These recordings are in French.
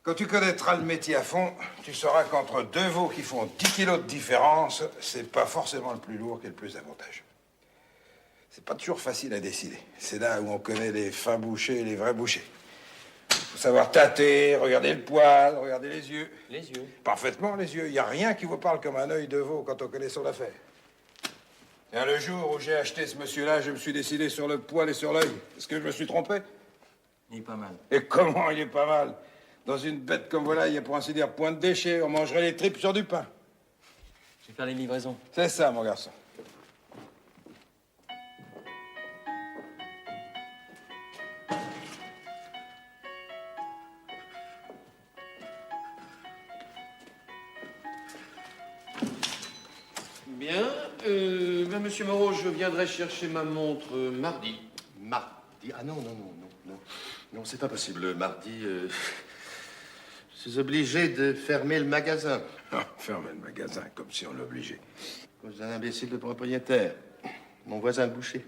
Quand tu connaîtras le métier à fond, tu sauras qu'entre deux veaux qui font 10 kilos de différence, c'est pas forcément le plus lourd qui est le plus avantageux. C'est pas toujours facile à décider. C'est là où on connaît les fins bouchers et les vrais bouchers. Faut savoir tâter, regarder le poil, regarder les yeux. Les yeux? Parfaitement, les yeux. Il n'y a rien qui vous parle comme un œil de veau quand on connaît son affaire. Et le jour où j'ai acheté ce monsieur-là, je me suis décidé sur le poil et sur l'œil. Est-ce que je me suis trompé? Il est pas mal. Et comment il est pas mal? Dans une bête comme voilà, il y a pour ainsi dire point de déchet. On mangerait les tripes sur du pain. Je vais faire les livraisons. C'est ça, mon garçon. Bien. Monsieur Moreau, je viendrai chercher ma montre mardi. Mardi? Ah non, non, non, non, non. Non, c'est pas possible. Mardi, je suis obligé de fermer le magasin. Ah, fermer le magasin comme si on l'obligeait. À cause d'un imbécile de propriétaire. Mon voisin de boucher.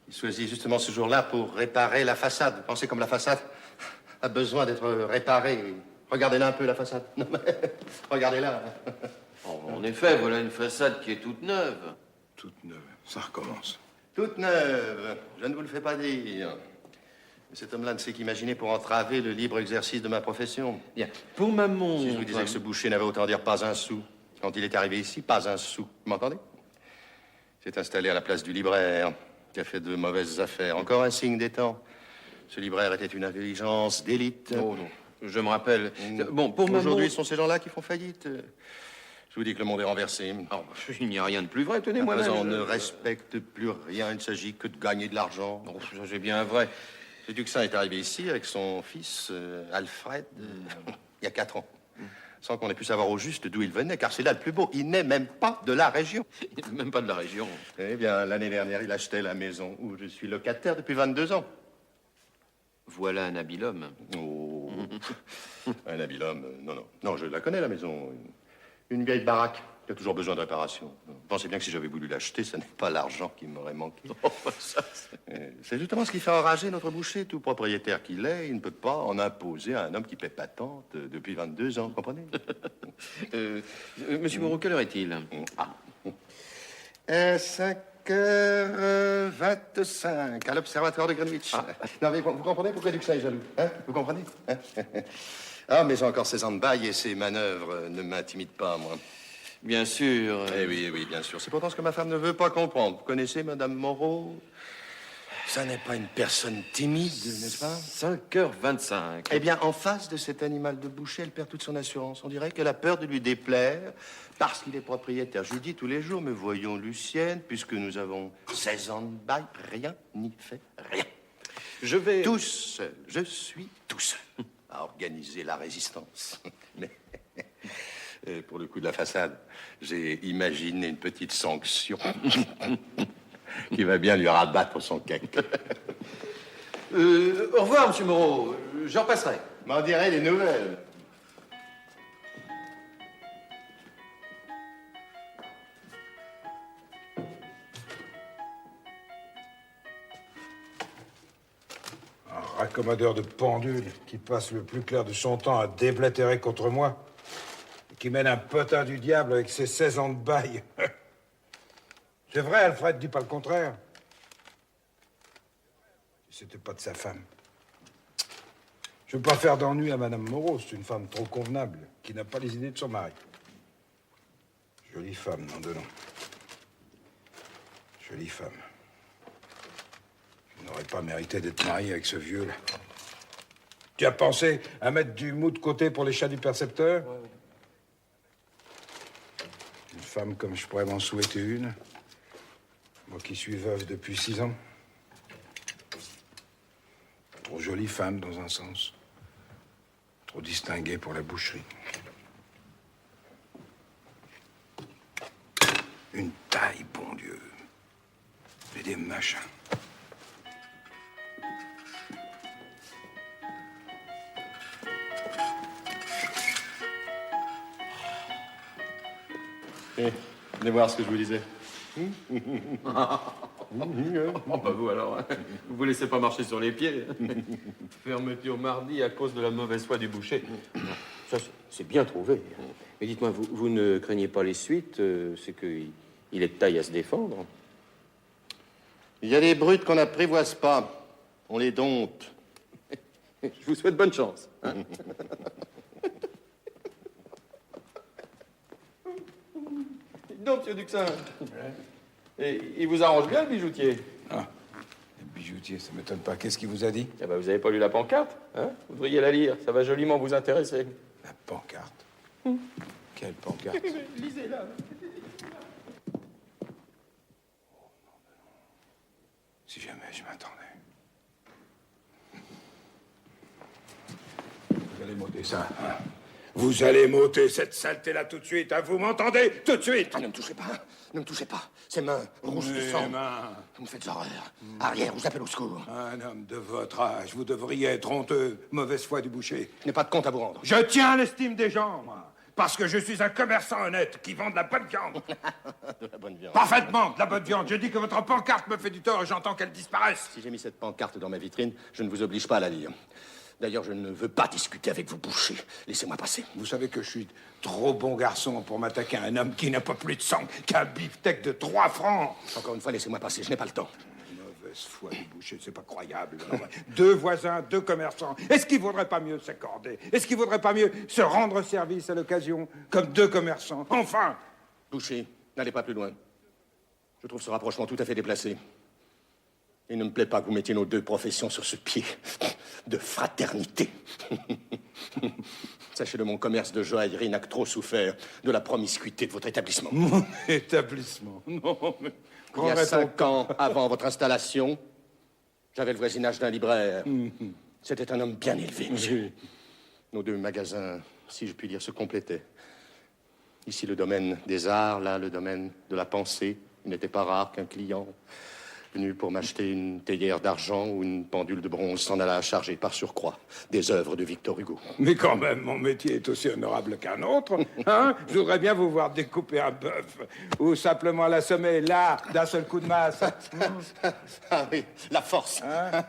Il choisit justement ce jour-là pour réparer la façade. Vous pensez comme la façade a besoin d'être réparée? Regardez-la un peu, la façade. Non, mais regardez-la. Oh, en effet, voilà une façade qui est toute neuve. Toute neuve. Ça recommence. Toute neuve. Je ne vous le fais pas dire. Mais cet homme-là ne sait qu'imaginer pour entraver le libre exercice de ma profession. Bien. Pour ma montre... Si je vous disais que ce boucher n'avait autant dire pas un sou. Quand il est arrivé ici, pas un sou. Vous m'entendez? Il s'est installé à la place du libraire, qui a fait de mauvaises affaires. Encore un signe des temps. Ce libraire était une intelligence d'élite. Oh non, je me rappelle. Bon, pour ma Aujourd'hui, montre... ce sont ces gens-là qui font faillite. Je vous dis que le monde est renversé. Oh, il n'y a rien de plus vrai, tenez-moi Maintenant, là. on ne respecte plus rien. Il ne s'agit que de gagner de l'argent. Oh, ça, c'est bien vrai. Le Duxin est arrivé ici avec son fils, Alfred, il y a 4 ans. Sans qu'on ait pu savoir au juste d'où il venait, car c'est là le plus beau. Il n'est même pas de la région. Il n'est même pas de la région. Eh bien, l'année dernière, il achetait la maison où je suis locataire depuis 22 ans. Voilà un habile homme. Oh, un habile homme. Non, non. Non, je la connais, la maison. Une vieille baraque qui a toujours besoin de réparation. Pensez bien que si j'avais voulu l'acheter, ce n'est pas l'argent qui m'aurait manqué. Oh, ça, C'est justement ce qui fait enrager notre boucher. Tout propriétaire qu'il est, il ne peut pas en imposer à un homme qui paie patente depuis 22 ans, comprenez? Monsieur Moreau, quelle heure est-il? 5h25 à l'Observatoire de Greenwich. Non, mais vous comprenez pourquoi Duxin est jaloux, hein? Vous comprenez, hein? Ah, mais j'ai encore 16 ans de bail et ces manœuvres ne m'intimident pas, moi. Bien sûr. Eh oui, oui, bien sûr. C'est pourtant ce que ma femme ne veut pas comprendre. Vous connaissez Madame Moreau? Ça n'est pas une personne timide, n'est-ce pas? 5h25. Eh bien, en face de cet animal de boucher, elle perd toute son assurance. On dirait qu'elle a peur de lui déplaire parce qu'il est propriétaire. Je lui dis tous les jours, mais voyons, Lucienne, puisque nous avons 16 ans de bail, rien n'y fait rien. Je vais... Tout seul, je suis tout seul à organiser la résistance. Mais pour le coup de la façade, j'ai imaginé une petite sanction qui va bien lui rabattre son cake. Au revoir, monsieur Moreau. Je repasserai. M'en dirait des nouvelles. Un raccommodeur de pendules qui passe le plus clair de son temps à déblatérer contre moi et qui mène un potin du diable avec ses 16 ans de bail. C'est vrai, Alfred, dis pas le contraire. Si c'était pas de sa femme. Je veux pas faire d'ennui à Madame Moreau, c'est une femme trop convenable, qui n'a pas les idées de son mari. Jolie femme, nom de nom. Jolie femme. Je n'aurais pas mérité d'être marié avec ce vieux-là. Tu as pensé à mettre du mou de côté pour les chats du percepteur? Ouais, ouais. Une femme comme je pourrais m'en souhaiter une. Moi qui suis veuve depuis 6 ans. Trop jolie femme, dans un sens. Trop distinguée pour la boucherie. Une taille, bon Dieu. Et des machins. Venez voir ce que je vous disais. Oh, bah vous alors, hein. Vous vous laissez pas marcher sur les pieds. Fermeture mardi à cause de la mauvaise foi du boucher. Ça, c'est bien trouvé. Mais dites-moi, vous ne craignez pas les suites? C'est qu'il est de taille à se défendre. Il y a des brutes qu'on n'apprivoise pas. On les dompte. Je vous souhaite bonne chance. Hein. Dites donc, monsieur Duxin. Et il vous arrange bien, le bijoutier? Ah, le bijoutier, ça m'étonne pas. Qu'est-ce qu'il vous a dit? Eh ben, vous avez pas lu la pancarte, hein? Vous devriez la lire. Ça va joliment vous intéresser. La pancarte. Quelle pancarte? Lisez-la. Si jamais je m'attendais. Vous allez m'ôter ça, hein? Vous allez m'ôter cette saleté-là tout de suite, hein? Vous m'entendez? Tout de suite! Ah, ne me touchez pas. Ne me touchez pas. Ces mains rouges de sang. Vous me faites horreur. Arrière, je vous appelle au secours. Un homme de votre âge, vous devriez être honteux. Mauvaise foi du boucher. Je n'ai pas de compte à vous rendre. Je tiens à l'estime des gens, moi. Parce que je suis un commerçant honnête qui vend de la bonne viande. De la bonne viande. Parfaitement, de la bonne viande. Je dis que votre pancarte me fait du tort et j'entends qu'elle disparaisse. Si j'ai mis cette pancarte dans ma vitrine, je ne vous oblige pas à la lire. D'ailleurs, je ne veux pas discuter avec vous, boucher. Laissez-moi passer. Vous savez que je suis trop bon garçon pour m'attaquer à un homme qui n'a pas plus de sang qu'un beefsteak de 3 francs. Encore une fois, laissez-moi passer. Je n'ai pas le temps. Mauvaise foi du boucher, c'est pas croyable. 2 voisins, 2 commerçants. Est-ce qu'il vaudrait pas mieux s'accorder? Est-ce qu'il vaudrait pas mieux se rendre service à l'occasion comme 2 commerçants? Enfin! Boucher, n'allez pas plus loin. Je trouve ce rapprochement tout à fait déplacé. Il ne me plaît pas que vous mettiez nos 2 professions sur ce pied de fraternité. Sachez-le, mon commerce de joaillerie n'a que trop souffert de la promiscuité de votre établissement. Mon établissement? Non, mais... Il y a 5 ans, avant votre installation, j'avais le voisinage d'un libraire. C'était un homme bien élevé, monsieur. Nos 2 magasins, si je puis dire, se complétaient. Ici, le domaine des arts, là, le domaine de la pensée. Il n'était pas rare qu'un client venu pour m'acheter une théière d'argent ou une pendule de bronze s'en alla charger par surcroît des œuvres de Victor Hugo. Mais quand même, mon métier est aussi honorable qu'un autre. Hein? Je voudrais bien vous voir découper un bœuf ou simplement l'assommer là, d'un seul coup de masse. Ah oui, la force. Hein?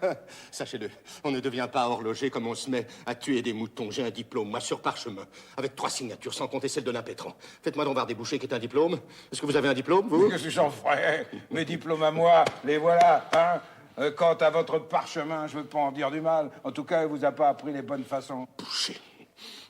Sachez-le, on ne devient pas horloger comme on se met à tuer des moutons. J'ai un diplôme, moi, sur parchemin, avec 3 signatures, sans compter celle de l'impétrant. Faites-moi donc voir des bouchers qui est un diplôme. Est-ce que vous avez un diplôme, vous? Qu'est-ce que j'en ferais? Mes diplômes à moi, les voilà, hein? Quant à votre parchemin, je veux pas en dire du mal. En tout cas, il vous a pas appris les bonnes façons. Boucher,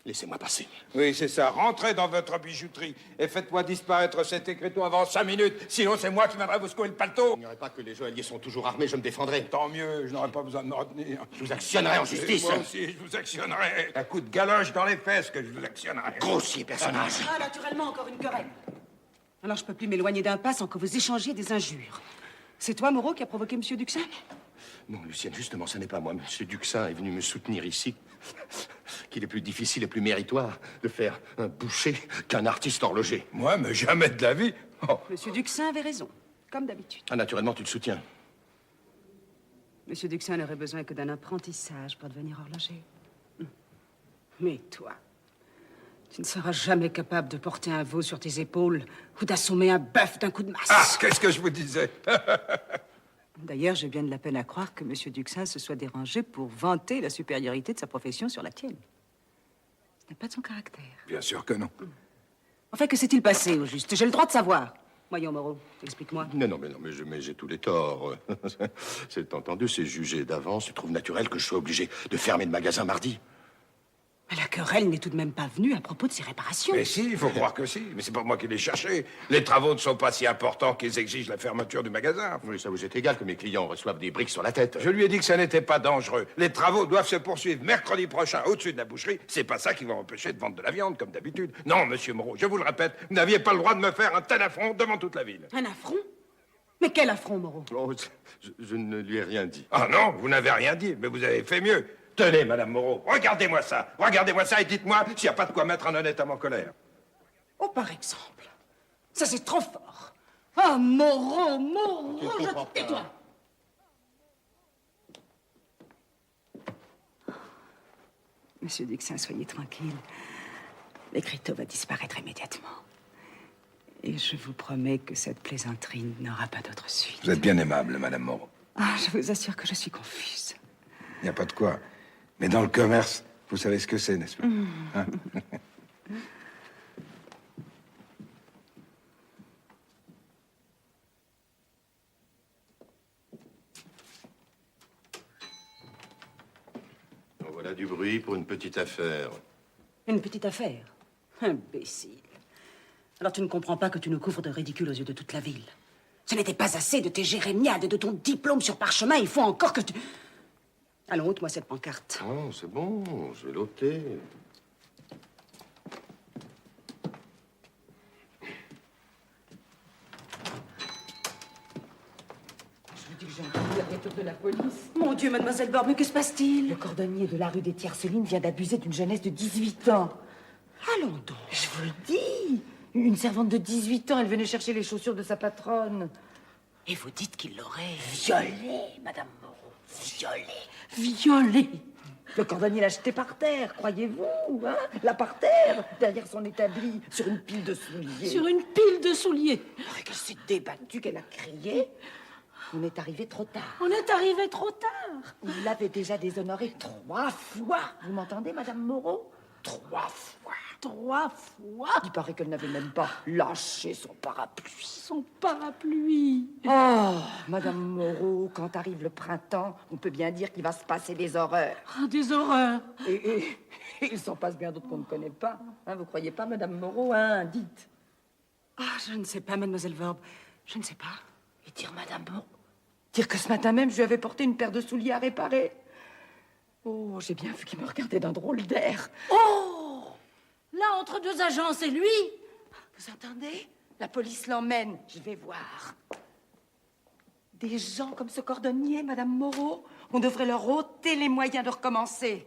laissez-moi passer. Oui, c'est ça. Rentrez dans votre bijouterie et faites-moi disparaître cet écriteau avant 5 minutes. Sinon, c'est moi qui viendrai vous secouer le paletot. Il n'y aurait pas que les joailliers sont toujours armés, je me défendrai. Tant mieux, je n'aurai pas besoin de me retenir. Je vous actionnerai en justice. Moi aussi, je vous actionnerai. Un coup de galoche dans les fesses que je vous actionnerai. Grossier personnage. Ah, naturellement, encore une querelle. Alors, je peux plus m'éloigner d'un pas sans que vous échangiez des injures. C'est toi, Moreau, qui a provoqué Monsieur Duxin? Non, Lucienne, justement, ce n'est pas moi. Monsieur Duxin est venu me soutenir ici. Qu'il est plus difficile et plus méritoire de faire un boucher qu'un artiste horloger. Moi, mais jamais de la vie. Oh. Monsieur Duxin avait raison, comme d'habitude. Ah, naturellement, tu le soutiens. Monsieur Duxin n'aurait besoin que d'un apprentissage pour devenir horloger. Mais toi, tu ne seras jamais capable de porter un veau sur tes épaules ou d'assommer un bœuf d'un coup de masse. Ah, qu'est-ce que je vous disais? D'ailleurs, j'ai bien de la peine à croire que Monsieur Duxin se soit dérangé pour vanter la supériorité de sa profession sur la tienne. Ce n'est pas de son caractère. Bien sûr que non. Enfin, que s'est-il passé, au juste? J'ai le droit de savoir. Voyons, Moreau, explique-moi. Mais j'ai tous les torts. C'est entendu, c'est jugé d'avance. Je trouve naturel que je sois obligé de fermer le magasin mardi. Mais la querelle n'est tout de même pas venue à propos de ces réparations. Mais si, il faut croire que si. Mais c'est pas moi qui l'ai cherché. Les travaux ne sont pas si importants qu'ils exigent la fermeture du magasin. Oui, ça vous est égal que mes clients reçoivent des briques sur la tête. Je lui ai dit que ça n'était pas dangereux. Les travaux doivent se poursuivre mercredi prochain au-dessus de la boucherie. C'est pas ça qui va empêcher de vendre de la viande, comme d'habitude. Non, monsieur Moreau, je vous le répète, vous n'aviez pas le droit de me faire un tel affront devant toute la ville. Un affront? Mais quel affront, Moreau? Oh, je ne lui ai rien dit. Ah non, vous n'avez rien dit, mais vous avez fait mieux. Tenez, madame Moreau, regardez-moi ça et dites-moi s'il n'y a pas de quoi mettre un honnête homme en colère. Oh, par exemple. Ça, c'est trop fort. Ah, Moreau, tais-toi. Monsieur Duxin, soyez tranquille. L'écriteau va disparaître immédiatement. Et Et je vous promets que cette plaisanterie n'aura pas d'autre suite. Vous êtes bien aimable, Madame Moreau. Ah, je vous assure que je suis confuse. Il n'y a pas de quoi. Mais dans le commerce, vous savez ce que c'est, n'est-ce pas? Hein? En voilà du bruit pour une petite affaire. Une petite affaire. Imbécile. Alors tu ne comprends pas que tu nous couvres de ridicule aux yeux de toute la ville. Ce n'était pas assez de tes jérémiades et de ton diplôme sur parchemin. Il faut encore que tu... Allons, ôte-moi cette pancarte. Oh, c'est bon, je vais l'ôter. Je vous dis que j'ai entendu la voiture de la police. Mon Dieu, mademoiselle Borbe, mais que se passe-t-il? Le cordonnier de la rue des Tiercelines vient d'abuser d'une jeunesse de 18 ans. Allons donc. Je vous le dis. Une servante de 18 ans, elle venait chercher les chaussures de sa patronne. Et vous dites qu'il l'aurait... Violée, Madame Moreau. Violée. violée. Le cordonnier l'a jetée par terre, croyez-vous, hein? Là, par terre, derrière son établi, sur une pile de souliers. Sur une pile de souliers. Oh, qu'elle s'est débattue, qu'elle a crié. On est arrivé trop tard. On est arrivé trop tard. Il l'avait déjà déshonoré 3 fois. Vous m'entendez, Madame Moreau? 3 fois. 3 fois. Il paraît qu'elle n'avait même pas lâché son parapluie. Son parapluie. Oh, Madame Moreau, quand arrive le printemps, on peut bien dire qu'il va se passer des horreurs. Ah, des horreurs. Et il s'en passe bien d'autres qu'on ne connaît pas. Hein, vous croyez pas, Madame Moreau, hein? Dites. Ah, je ne sais pas, mademoiselle Vorbe. Je ne sais pas. Et dire, Madame Moreau, dire que ce matin même, je lui avais porté une paire de souliers à réparer. Oh, j'ai bien vu qu'il me regardait d'un drôle d'air. Oh! Là, entre 2 agents, c'est lui. Vous entendez? La police l'emmène. Je vais voir. Des gens comme ce cordonnier, Madame Moreau, on devrait leur ôter les moyens de recommencer.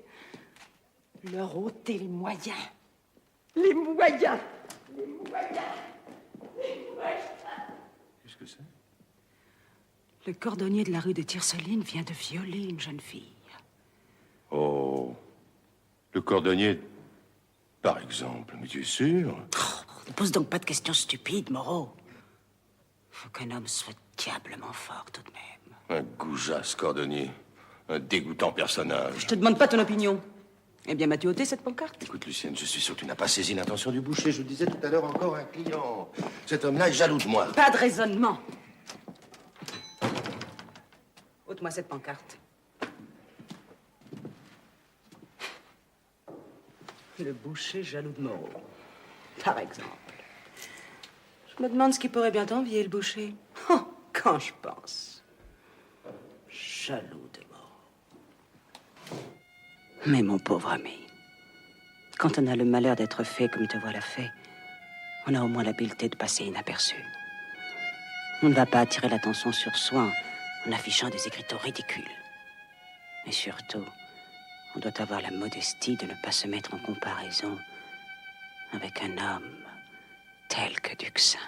Leur ôter les moyens. Les moyens. Les moyens. Les moyens. Qu'est-ce que c'est? Le cordonnier de la rue de Tiercelines vient de violer une jeune fille. Oh, le cordonnier, par exemple, mais tu es sûr? Ne pose donc pas de questions stupides, Moreau. Faut qu'un homme soit diablement fort, tout de même. Un goujat, ce cordonnier. Un dégoûtant personnage. Je te demande pas ton opinion. Eh bien, m'as-tu ôté cette pancarte? Écoute, Lucienne, je suis sûr que tu n'as pas saisi l'intention du boucher. Je le disais tout à l'heure, encore un client. Cet homme-là est jaloux de moi. Pas de raisonnement. Ôte-moi cette pancarte. Le boucher jaloux de Moreau, par exemple. Je me demande ce qui pourrait bien t'envier, le boucher. Oh, quand je pense. Jaloux de Moreau. Mais mon pauvre ami, quand on a le malheur d'être fait comme te voilà fait, on a au moins l'habileté de passer inaperçu. On ne va pas attirer l'attention sur soi en affichant des écriteaux ridicules. Et surtout, on doit avoir la modestie de ne pas se mettre en comparaison avec un homme tel que Duxin.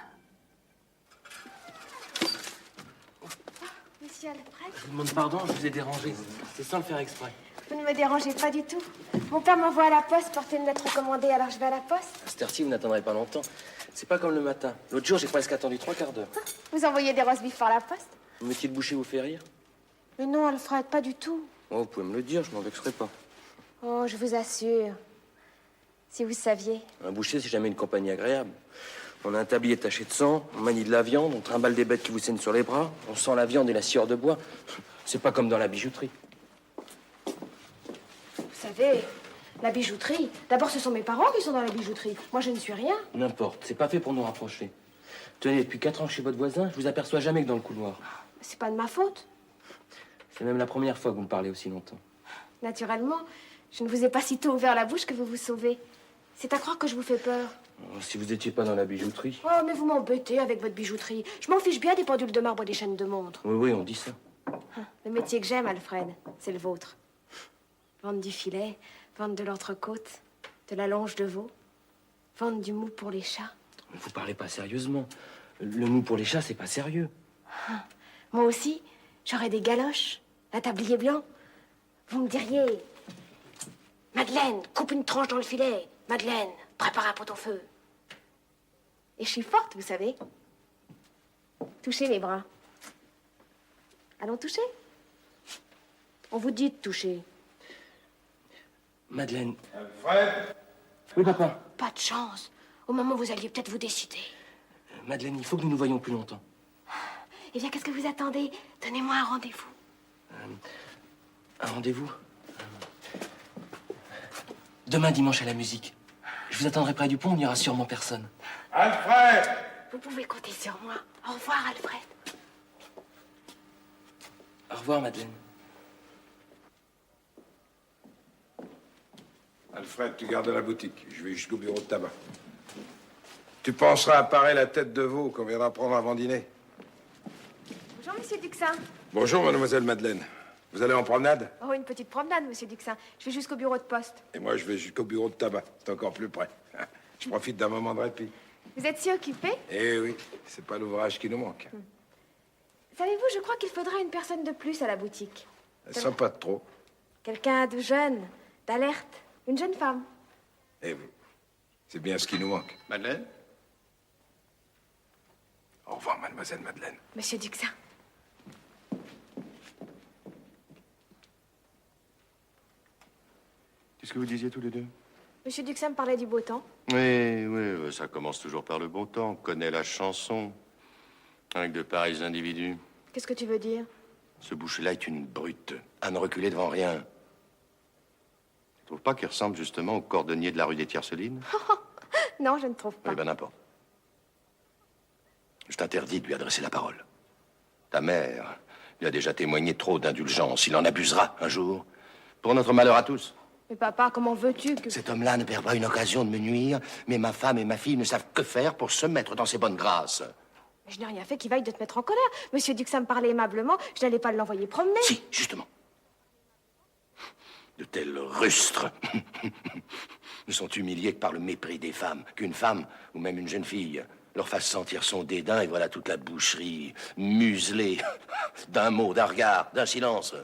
Monsieur Alfred, Je vous demande pardon, je vous ai dérangé. C'est sans le faire exprès. vous ne me dérangez pas du tout. Mon père m'envoie à la poste porter une lettre recommandée, alors je vais à la poste. À cette heure-ci, vous n'attendrez pas longtemps. C'est pas comme le matin. L'autre jour, j'ai presque attendu 3/4 d'heure. Vous envoyez des roast beef par la poste? Le métier de boucher vous fait rire? Mais non, Alfred, pas du tout. Oh, vous pouvez me le dire, je m'en vexerai pas. Oh, je vous assure. Si vous saviez. Un boucher, c'est jamais une compagnie agréable. On a un tablier taché de sang, on manie de la viande, on trimballe des bêtes qui vous saignent sur les bras, on sent la viande et la sueur de bois. C'est pas comme dans la bijouterie. Vous savez, la bijouterie. D'abord, ce sont mes parents qui sont dans la bijouterie. Moi, je ne suis rien. N'importe, c'est pas fait pour nous rapprocher. Tenez, depuis 4 ans que je suis votre voisin, je vous aperçois jamais que dans le couloir. C'est pas de ma faute. C'est même la première fois que vous me parlez aussi longtemps. Naturellement, je ne vous ai pas si tôt ouvert la bouche que vous vous sauvez. C'est à croire que je vous fais peur. Oh, si vous étiez pas dans la bijouterie. Oh, mais vous m'embêtez avec votre bijouterie. Je m'en fiche bien des pendules de marbre et des chaînes de montre. Oui, oui, on dit ça. Le métier que j'aime, Alfred, c'est le vôtre. Vendre du filet, vendre de l'entrecôte, de la longe de veau, vendre du mou pour les chats. Vous parlez pas sérieusement. Le mou pour les chats, c'est pas sérieux. Moi aussi, j'aurais des galoches, un tablier blanc. Vous me diriez... Madeleine, coupe une tranche dans le filet. Madeleine, prépare un pot au feu. Et je suis forte, vous savez. Touchez mes bras. Allons toucher. On vous dit de toucher. Madeleine. Alfred. Oui, papa. Pas de chance. Au moment où vous alliez peut-être vous décider. Madeleine, il faut que nous nous voyions plus longtemps. Eh bien, qu'est-ce que vous attendez? Donnez-moi un rendez-vous. Un rendez-vous demain dimanche à la musique. Je vous attendrai près du pont, il n'y aura sûrement personne. Alfred. Vous pouvez compter sur moi. Au revoir, Alfred. Au revoir, Madeleine. Alfred, tu gardes la boutique. Je vais jusqu'au bureau de tabac. Tu penseras à parer la tête de veau qu'on viendra prendre avant dîner. Bonjour, monsieur Duxin. Bonjour, mademoiselle Madeleine. Vous allez en promenade? Oh, une petite promenade, monsieur Duxin. Je vais jusqu'au bureau de poste. Et moi, je vais jusqu'au bureau de tabac. C'est encore plus près. Je profite d'un moment de répit. Vous êtes si occupé? Eh oui, c'est pas l'ouvrage qui nous manque. Savez-vous, je crois qu'il faudrait une personne de plus à la boutique. Sans pas de trop. Quelqu'un de jeune, d'alerte. Une jeune femme. Eh oui, c'est bien ce qui nous manque. Madeleine? Au revoir, mademoiselle Madeleine. Monsieur Duxin. Qu'est-ce que vous disiez tous les deux? Monsieur Duxin me parlait du beau temps. Oui, ça commence toujours par le beau temps. On connaît la chanson. Avec de pareils individus. Qu'est-ce que tu veux dire? Ce boucher-là est une brute. À ne reculer devant rien. Tu trouves pas qu'il ressemble justement au cordonnier de la rue des Tiercelines? Non, je ne trouve pas. Eh ben, n'importe. Je t'interdis de lui adresser la parole. Ta mère lui a déjà témoigné trop d'indulgence. Il en abusera un jour. Pour notre malheur à tous. Mais papa, comment veux-tu que... Cet homme-là ne perd pas une occasion de me nuire, mais ma femme et ma fille ne savent que faire pour se mettre dans ses bonnes grâces. Je n'ai rien fait qui vaille de te mettre en colère. Monsieur Duxin me parlait aimablement. Je n'allais pas l'envoyer promener. Si, justement. De tels rustres ne sont humiliés que par le mépris des femmes. Qu'une femme, ou même une jeune fille, leur fasse sentir son dédain, et voilà toute la boucherie muselée d'un mot, d'un regard, d'un silence.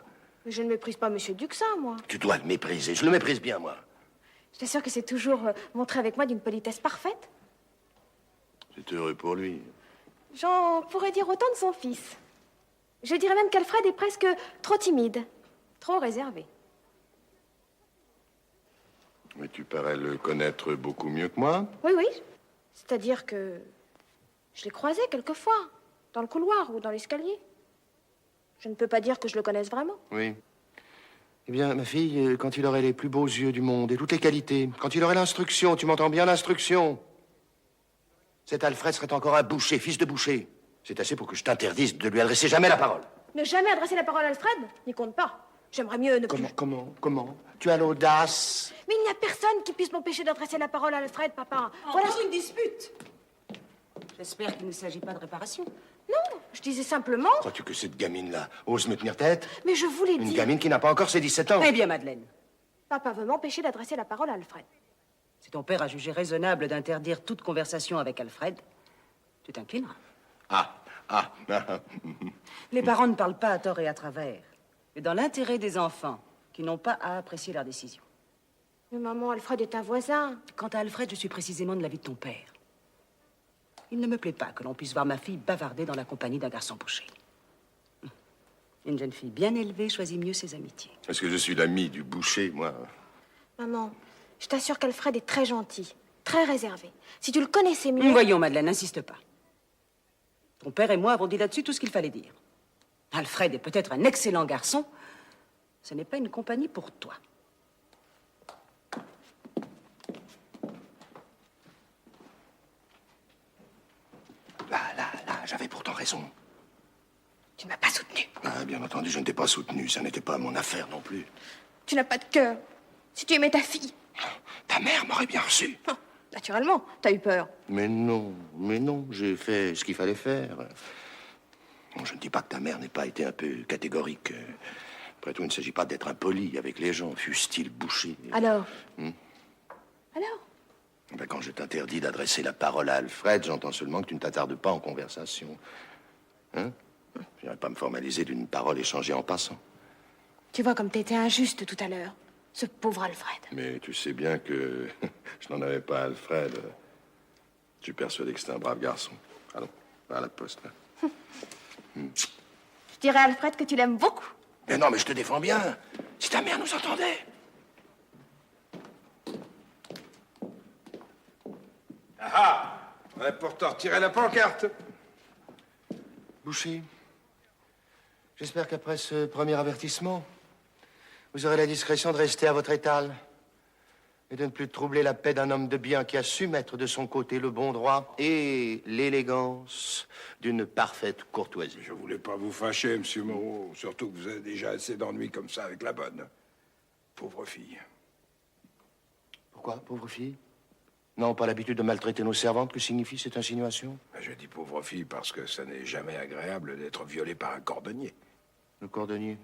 Mais je ne méprise pas Monsieur Duxin, moi. Tu dois le mépriser. Je le méprise bien, moi. Je t'assure que c'est toujours montré avec moi d'une politesse parfaite. C'est heureux pour lui. J'en pourrais dire autant de son fils. Je dirais même qu'Alfred est presque trop timide, trop réservé. Mais tu parais le connaître beaucoup mieux que moi. Oui, oui. C'est-à-dire que je l'ai croisé quelquefois, dans le couloir ou dans l'escalier. Je ne peux pas dire que je le connaisse vraiment. Oui. Eh bien, ma fille, quand il aurait les plus beaux yeux du monde et toutes les qualités, quand il aurait l'instruction, tu m'entends bien, l'instruction, cet Alfred serait encore un boucher, fils de boucher. C'est assez pour que je t'interdise de lui adresser jamais la parole. Ne jamais adresser la parole à Alfred n'y compte pas. J'aimerais mieux ne plus... Comment Tu as l'audace. Mais il n'y a personne qui puisse m'empêcher d'adresser la parole à Alfred, papa. Voilà. Encore une dispute. J'espère qu'il ne s'agit pas de réparation. Non, je disais simplement... Crois-tu que cette gamine-là ose me tenir tête? Mais je voulais Une dire... gamine qui n'a pas encore ses 17 ans. Eh bien, Madeleine, Papa veut m'empêcher d'adresser la parole à Alfred. si ton père a jugé raisonnable d'interdire toute conversation avec Alfred, tu t'inclineras. Ah. Les parents ne parlent pas à tort et à travers, mais dans l'intérêt des enfants, qui n'ont pas à apprécier leur décision. Mais maman, Alfred est un voisin. Quant à Alfred, je suis précisément de l'avis de ton père. Il ne me plaît pas que l'on puisse voir ma fille bavarder dans la compagnie d'un garçon boucher. Une jeune fille bien élevée choisit mieux ses amitiés. Est-ce que je suis l'ami du boucher, moi? Maman, je t'assure qu'Alfred est très gentil, très réservé. Si tu le connaissais mieux... Voyons, Madeleine, n'insiste pas. Ton père et moi avons dit là-dessus tout ce qu'il fallait dire. Alfred est peut-être un excellent garçon. Ce n'est pas une compagnie pour toi. Là, j'avais pourtant raison. Tu ne m'as pas soutenu. Ah, bien entendu, je ne t'ai pas soutenu. Ça n'était pas mon affaire non plus. Tu n'as pas de cœur. Si tu aimais ta fille... Ta mère m'aurait bien reçu. Oh, naturellement, t'as eu peur. Mais non, j'ai fait ce qu'il fallait faire. Bon, je ne dis pas que ta mère n'ait pas été un peu catégorique. Après tout, il ne s'agit pas d'être impoli avec les gens, fussent-ils bouchés. Alors Hmm. Alors Ben, quand je t'interdis d'adresser la parole à Alfred, j'entends seulement que tu ne t'attardes pas en conversation. Hein? Je n'irai pas me formaliser d'une parole échangée en passant. Tu vois comme t'étais injuste tout à l'heure. Ce pauvre Alfred. Mais tu sais bien que je n'en avais pas, Alfred. Je suis persuadé que c'est un brave garçon. Allons, va à la poste. Là. Je dirais à Alfred que tu l'aimes beaucoup. Mais non, mais je te défends bien. Si ta mère nous entendait. Ah! On a pourtant retiré la pancarte. Boucher, j'espère qu'après ce premier avertissement, vous aurez la discrétion de rester à votre étal et de ne plus troubler la paix d'un homme de bien qui a su mettre de son côté le bon droit et l'élégance d'une parfaite courtoisie. Je voulais pas vous fâcher, monsieur Moreau. Surtout que vous avez déjà assez d'ennuis comme ça avec la bonne. Pauvre fille. Pourquoi, pauvre fille? Non, pas l'habitude de maltraiter nos servantes. Que signifie cette insinuation? Je dis pauvre fille parce que ça n'est jamais agréable d'être violée par un cordonnier. Le cordonnier?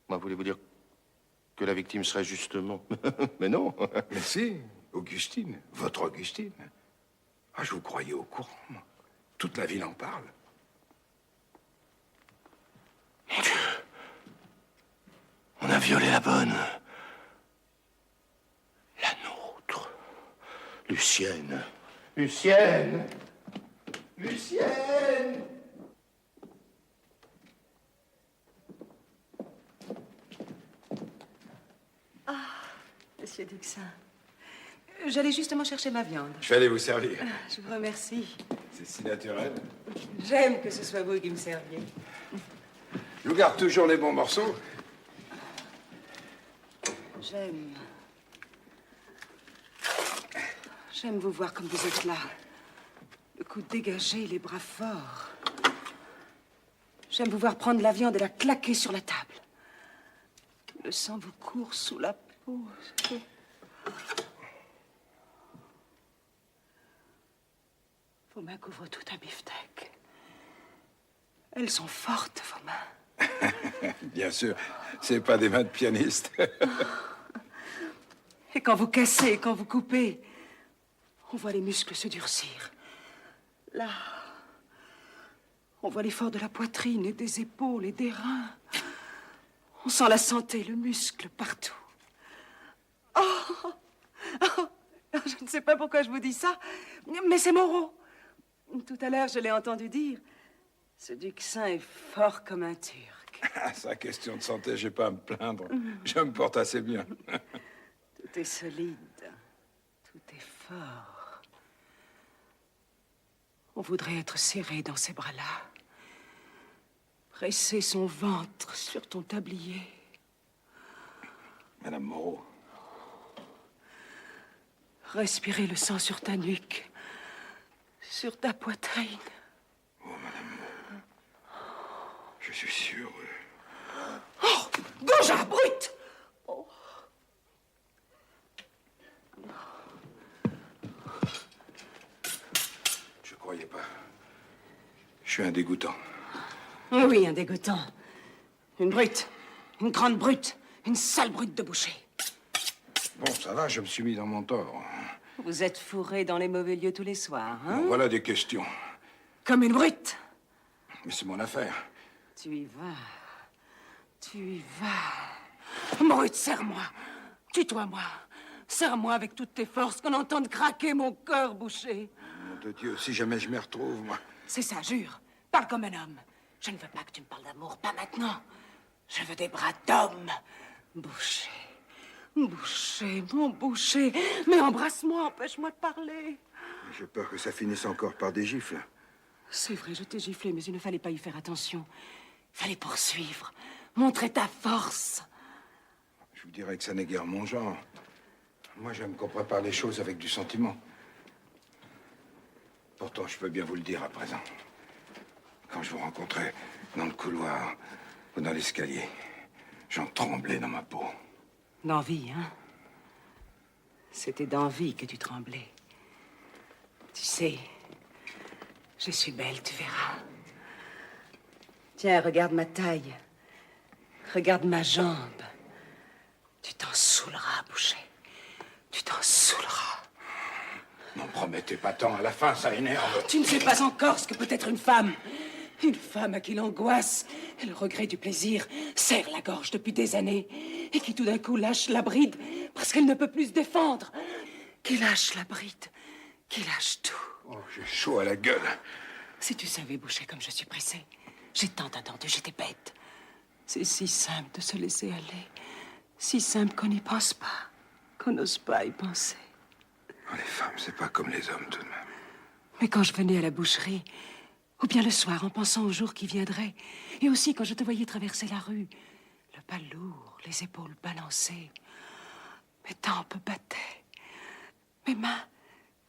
Moi, voulez-vous dire que la victime serait justement... Mais non. Mais si, Augustine, votre Augustine. Ah, je vous croyais au courant, moi. Toute la ville en parle. Mon Dieu. On a violé la bonne. La nôtre. Lucienne. Lucienne. Lucienne. Monsieur Duxin, j'allais justement chercher ma viande. Je vais aller vous servir. Je vous remercie. C'est si naturel. J'aime que ce soit vous qui me serviez. Je vous garde toujours les bons morceaux. J'aime vous voir comme vous êtes là. Le cou dégagé, les bras forts. J'aime vous voir prendre la viande et la claquer sur la table. Le sang vous court sous la peau. Vos mains couvrent tout un beefsteak. Elles sont fortes, vos mains. Bien sûr, c'est pas des mains de pianiste. Et quand vous cassez, quand vous coupez, on voit les muscles se durcir. Là, on voit l'effort de la poitrine et des épaules et des reins. On sent la santé, le muscle partout. Oh, je ne sais pas pourquoi je vous dis ça, mais c'est Moreau. Tout à l'heure, je l'ai entendu dire. Ce Duxin est fort comme un Turc. Ah, sa question de santé, j'ai pas à me plaindre. Je me porte assez bien. Tout est solide. Tout est fort. On voudrait être serré dans ces bras-là. Presser son ventre sur ton tablier. Madame Moreau. Respirer le sang sur ta nuque. Sur ta poitrine. Oh, Madame Moreau. Je suis sûr. Oh! Goujat, brute! Oh. Je croyais pas. Je suis un dégoûtant. Oui, un dégoûtant. Une brute. Une grande brute. Une sale brute de boucher. Bon, ça va, je me suis mis dans mon tort. Vous êtes fourré dans les mauvais lieux tous les soirs, hein? Bon, voilà des questions. Comme une brute. Mais c'est mon affaire. Tu y vas. Tu y vas. Brute, serre-moi. Tutoie-moi. Serre-moi avec toutes tes forces, qu'on entende craquer mon cœur bouché. Mon de Dieu, si jamais je m'y retrouve, moi. C'est ça, jure. Parle comme un homme. Je ne veux pas que tu me parles d'amour, pas maintenant. Je veux des bras d'homme. Boucher. Boucher, mon boucher. Mais embrasse-moi, empêche-moi de parler. J'ai peur que ça finisse encore par des gifles. C'est vrai, je t'ai giflé, mais il ne fallait pas y faire attention. Il fallait poursuivre, montrer ta force. Je vous dirais que ça n'est guère mon genre. Moi, j'aime qu'on prépare les choses avec du sentiment. Pourtant, je peux bien vous le dire à présent. Quand je vous rencontrais dans le couloir ou dans l'escalier, j'en tremblais dans ma peau. D'envie, hein? C'était d'envie que tu tremblais. Tu sais, je suis belle, tu verras. Tiens, regarde ma taille. Regarde ma jambe. Tu t'en saouleras, Boucher. Tu t'en saouleras. N'en promettez pas tant, à la fin, ça énerve. Tu ne sais pas encore ce que peut être une femme. Une femme à qui l'angoisse et le regret du plaisir serrent la gorge depuis des années et qui tout d'un coup lâche la bride parce qu'elle ne peut plus se défendre. Qui lâche la bride, Qu'il lâche tout. Oh, j'ai chaud à la gueule. Si tu savais, Boucher, comme je suis pressée. J'ai tant attendu, j'étais bête. C'est si simple de se laisser aller. Si simple qu'on n'y pense pas. Qu'on n'ose pas y penser. Oh, les femmes, c'est pas comme les hommes, tout de même. Mais quand je venais à la boucherie, ou bien le soir, en pensant au jour qui viendrait, et aussi quand je te voyais traverser la rue, le pas lourd, les épaules balancées, mes tempes battaient, mes mains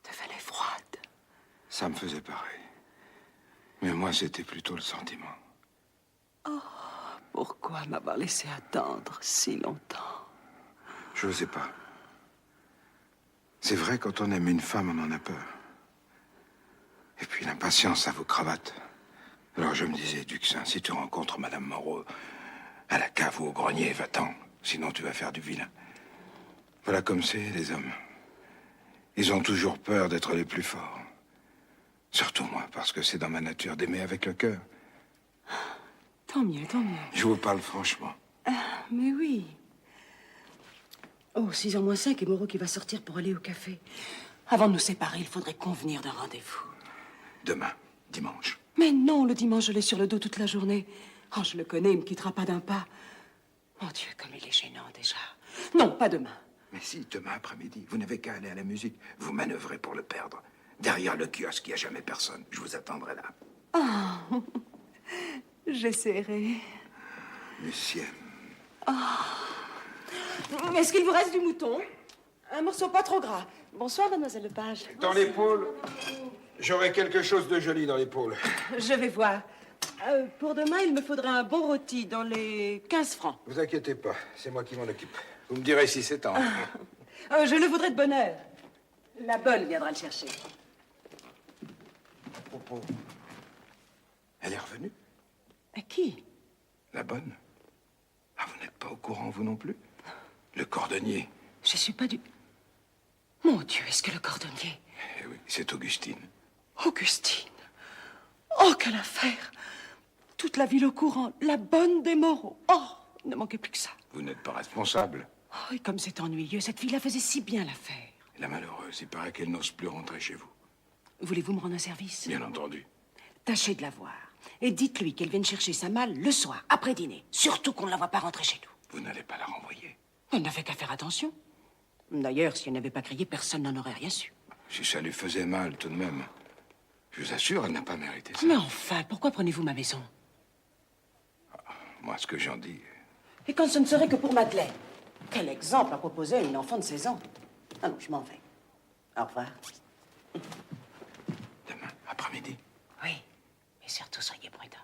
devenaient froides. Ça me faisait pareil. Mais moi, c'était plutôt le sentiment. Pourquoi m'avoir laissé attendre si longtemps? Je ne sais pas. C'est vrai, quand on aime une femme, on en a peur. Et puis l'impatience, ça vous cravate. Alors je me disais, Duxin, si tu rencontres Madame Moreau à la cave ou au grenier, va-t'en. Sinon, tu vas faire du vilain. Voilà comme c'est, les hommes. Ils ont toujours peur d'être les plus forts. Surtout moi, parce que c'est dans ma nature d'aimer avec le cœur. Tant mieux, tant mieux. Je vous parle franchement. Mais oui. Oh, 6h moins 5 et Moreau qui va sortir pour aller au café. Avant de nous séparer, il faudrait convenir d'un rendez-vous. Demain, dimanche. Mais non, le dimanche, je l'ai sur le dos toute la journée. Oh, je le connais, il me quittera pas d'un pas. Mon Dieu, comme il est gênant déjà. Non, pas demain. Mais si, demain après-midi, vous n'avez qu'à aller à la musique. Vous manœuvrez pour le perdre. Derrière le kiosque, il n'y a jamais personne. Je vous attendrai là. Oh, j'essaierai. Lucienne. Est-ce qu'il vous reste du mouton? Un morceau pas trop gras. Bonsoir, mademoiselle Lepage. Dans l'épaule, j'aurai quelque chose de joli dans l'épaule. Je vais voir. Pour demain, il me faudra un bon rôti dans les 15 francs. Vous inquiétez pas, c'est moi qui m'en occupe. Vous me direz si c'est temps. Je le voudrais de bonne heure. La bonne viendra le chercher. Propos. Elle est revenue, À qui? la bonne. Ah, vous n'êtes pas au courant, vous non plus? Le cordonnier. Je suis pas du... Mon Dieu, est-ce que le cordonnier... Eh oui, c'est Augustine. Augustine. Oh, quelle affaire. Toute la ville au courant. La bonne des Moreau. Oh, il ne manquait plus que ça. Vous n'êtes pas responsable. Oh, et comme c'est ennuyeux, cette fille-là faisait si bien l'affaire. La malheureuse, il paraît qu'elle n'ose plus rentrer chez vous. Voulez-vous me rendre un service? Bien entendu. Tâchez de la voir. Et dites-lui qu'elle vienne chercher sa malle le soir, après dîner. Surtout qu'on ne la voit pas rentrer chez nous. Vous n'allez pas la renvoyer. Elle n'avait qu'à faire attention. D'ailleurs, si elle n'avait pas crié, personne n'en aurait rien su. Si ça lui faisait mal, tout de même. Je vous assure, elle n'a pas mérité ça. Mais enfin, pourquoi prenez-vous ma maison? Moi, ce que j'en dis... Et quand ce ne serait que pour Madeleine? Quel exemple à proposer à une enfant de 16 ans? Ah non, je m'en vais. Au revoir. Demain, après-midi. Oui, et surtout, soyez prudents.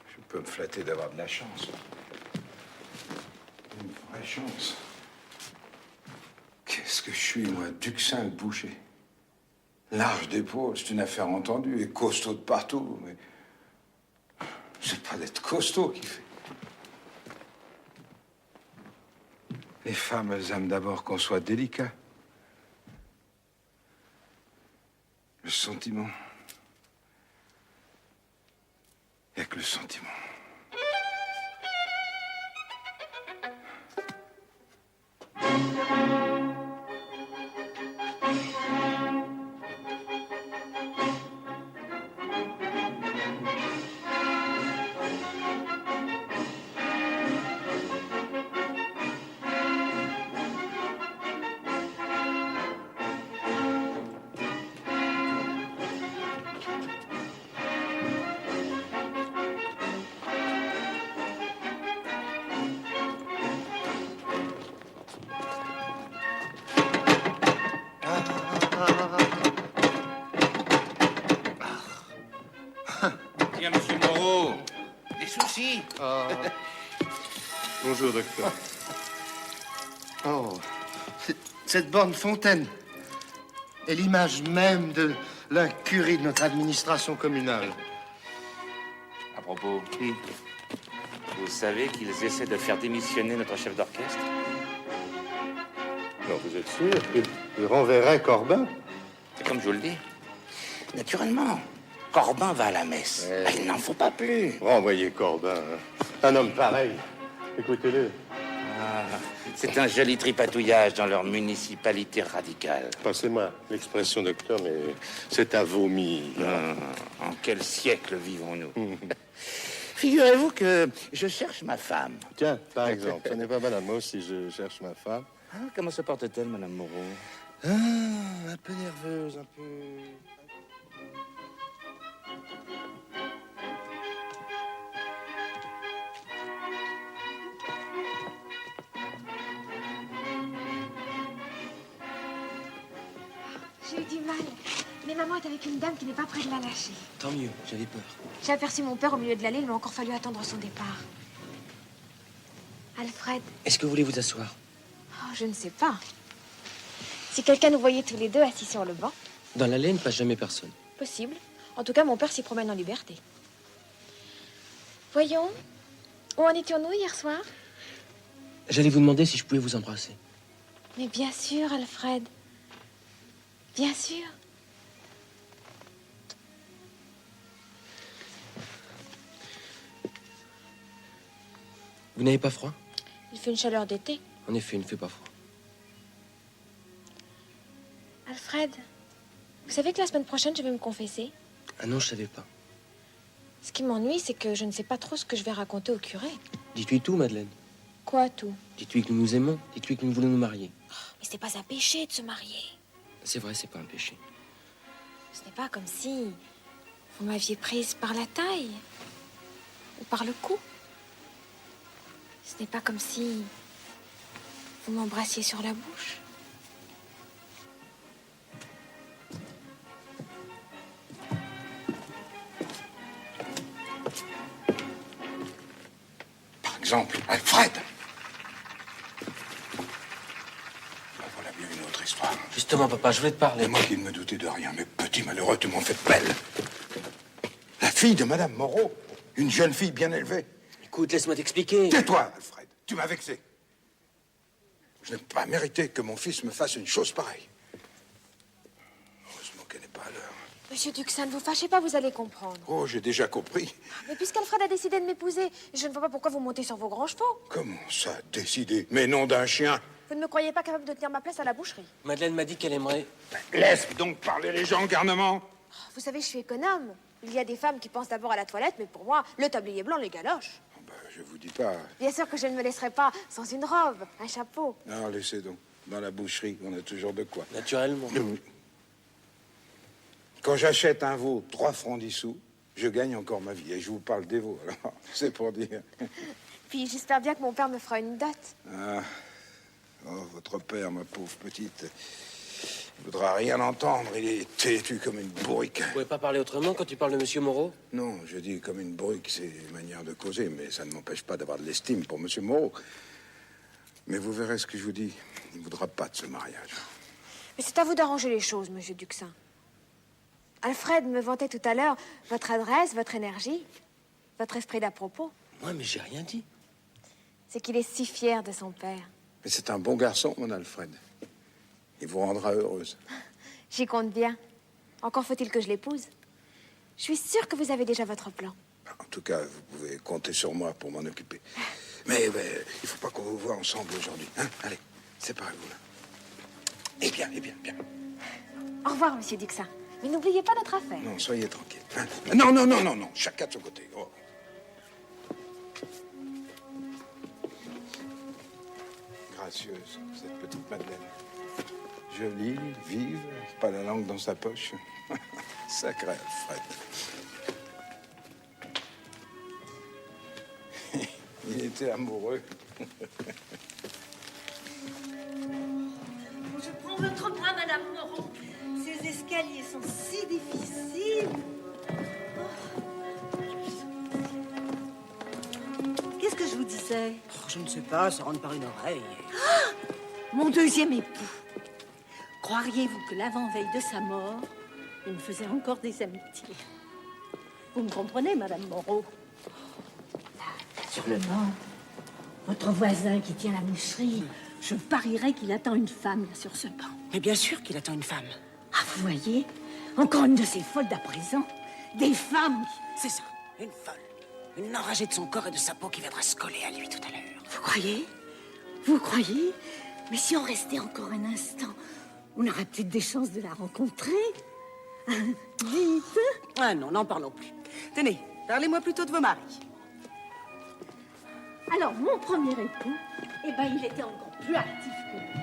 Je peux me flatter d'avoir de la chance. Une vraie chance. Qu'est-ce que je suis, moi, Duxin le boucher. Large d'épaule, c'est une affaire entendue, et costaud de partout, mais... C'est pas d'être costaud qui fait. Les femmes, elles aiment d'abord qu'on soit délicat. Le sentiment. Il n'y a que le sentiment. Tiens, monsieur Moreau, des soucis? Bonjour, docteur. Oh, cette borne fontaine est l'image même de l'incurie de notre administration communale. À propos, vous savez qu'ils essaient de faire démissionner notre chef d'orchestre? Non, vous êtes sûr qu'ils renverraient Corbin? C'est comme je vous le dis. Naturellement, Corbin va à la messe. Il n'en faut pas plus. Renvoyez Corbin. Hein. Un homme pareil Écoutez-le. Ah, c'est un joli tripatouillage dans leur municipalité radicale. Passez-moi l'expression, docteur, mais c'est à vomir. En quel siècle vivons-nous? Figurez-vous que je cherche ma femme. Tiens, par exemple, ce n'est pas madame. Moi aussi, je cherche ma femme. Ah, comment se porte-t-elle, Madame Moreau? Ah, un peu nerveuse, un peu... J'ai eu du mal. Mais maman est avec une dame qui n'est pas près de la lâcher. Tant mieux, j'avais peur. J'ai aperçu mon père au milieu de l'allée, il m'a encore fallu attendre son départ. Alfred, Est-ce que vous voulez vous asseoir? oh, je ne sais pas. Si quelqu'un nous voyait tous les deux assis sur le banc, Dans l'allée, ne passe jamais personne. possible. En tout cas, mon père s'y promène en liberté. Voyons, où en étions-nous hier soir? J'allais vous demander si je pouvais vous embrasser. Mais bien sûr, Alfred. Bien sûr. Vous n'avez pas froid? Il fait une chaleur d'été. En effet, il ne fait pas froid. Alfred, vous savez que la semaine prochaine, je vais me confesser? Ah non, je savais pas. Ce qui m'ennuie, c'est que je ne sais pas trop ce que je vais raconter au curé. Dites-lui tout, Madeleine. Quoi, tout? Dites-lui que nous nous aimons. Dites-lui que nous voulons nous marier. Mais c'est pas un péché de se marier. C'est vrai, c'est pas un péché. Ce n'est pas comme si vous m'aviez prise par la taille ou par le cou. Ce n'est pas comme si vous m'embrassiez sur la bouche. Par exemple, Alfred. Voilà bien une autre histoire. Justement, papa, je voulais te parler. Et moi qui ne me doutais de rien, mais petit malheureux, tu m'en fais belle. La fille de Madame Moreau, une jeune fille bien élevée. Écoute, laisse-moi t'expliquer. Tais-toi, Alfred. Tu m'as vexé. Je n'ai pas mérité que mon fils me fasse une chose pareille. Heureusement qu'elle n'est pas à l'heure. Monsieur Duxan, ne vous fâchez pas, vous allez comprendre. Oh, j'ai déjà compris. Mais puisqu'Alfred a décidé de m'épouser, je ne vois pas pourquoi vous montez sur vos grands chevaux. Comment ça, décidé? Mais non d'un chien. Vous ne me croyez pas capable de tenir ma place à la boucherie. Madeleine m'a dit qu'elle aimerait... Laisse donc parler les gens, garnement. Vous savez, je suis économe. Il y a des femmes qui pensent d'abord à la toilette, mais pour moi, le tablier blanc les galoche. Oh, ben, je vous dis pas. Bien sûr que je ne me laisserai pas sans une robe, un chapeau. Non, laissez donc. Dans la boucherie, on a toujours de quoi. Naturellement. Oui. Quand j'achète un veau 3 francs 10 sous, je gagne encore ma vie. Et je vous parle des veaux, alors c'est pour dire. Puis j'espère bien que mon père me fera une dot. Ah. Oh, votre père, ma pauvre petite, il voudra rien entendre. Il est têtu comme une bourrique. Vous pouvez pas parler autrement quand tu parles de Monsieur Moreau? Non, je dis comme une bourrique, c'est une manière de causer, mais ça ne m'empêche pas d'avoir de l'estime pour Monsieur Moreau. Mais vous verrez ce que je vous dis. Il ne voudra pas de ce mariage. Mais c'est à vous d'arranger les choses, monsieur Duxin. Alfred me vantait tout à l'heure votre adresse, votre énergie, votre esprit d'à propos. Moi, mais j'ai rien dit. C'est qu'il est si fier de son père. Mais c'est un bon garçon, mon Alfred. Il vous rendra heureuse. J'y compte bien. Encore faut-il que je l'épouse. Je suis sûre que vous avez déjà votre plan. En tout cas, vous pouvez compter sur moi pour m'en occuper. Mais il ne faut pas qu'on vous voit ensemble aujourd'hui. Hein? Allez, séparez-vous là. Eh bien, bien. Au revoir, monsieur Duxin. Mais n'oubliez pas notre affaire. Non, soyez tranquille. Hein? Non. Chacun de son côté. Oh. Gracieuse, cette petite Madeleine. Jolie, vive, pas la langue dans sa poche. Sacré Alfred. Il était amoureux. Je prends votre bras, Madame Moreau. Ces escaliers sont si difficiles. Qu'est-ce que je vous disais? Oh, je ne sais pas, ça rentre par une oreille. Mon deuxième époux. Croiriez-vous que l'avant-veille de sa mort, il me faisait encore des amitiés? Vous me comprenez, Madame Moreau? Sur le banc, votre voisin qui tient la boucherie, je parierais qu'il attend une femme là, sur ce banc. Mais bien sûr qu'il attend une femme. Ah, vous voyez? Encore une de ces folles d'à présent. Des femmes qui... C'est ça, une folle. Une enragée de son corps et de sa peau qui viendra se coller à lui tout à l'heure. Vous croyez? Vous croyez? Mais si on restait encore un instant, on aurait peut-être des chances de la rencontrer. Dites. Ah non, n'en parlons plus. Tenez, parlez-moi plutôt de vos maris. Alors, mon premier époux, eh ben, il était encore plus actif que l'autre.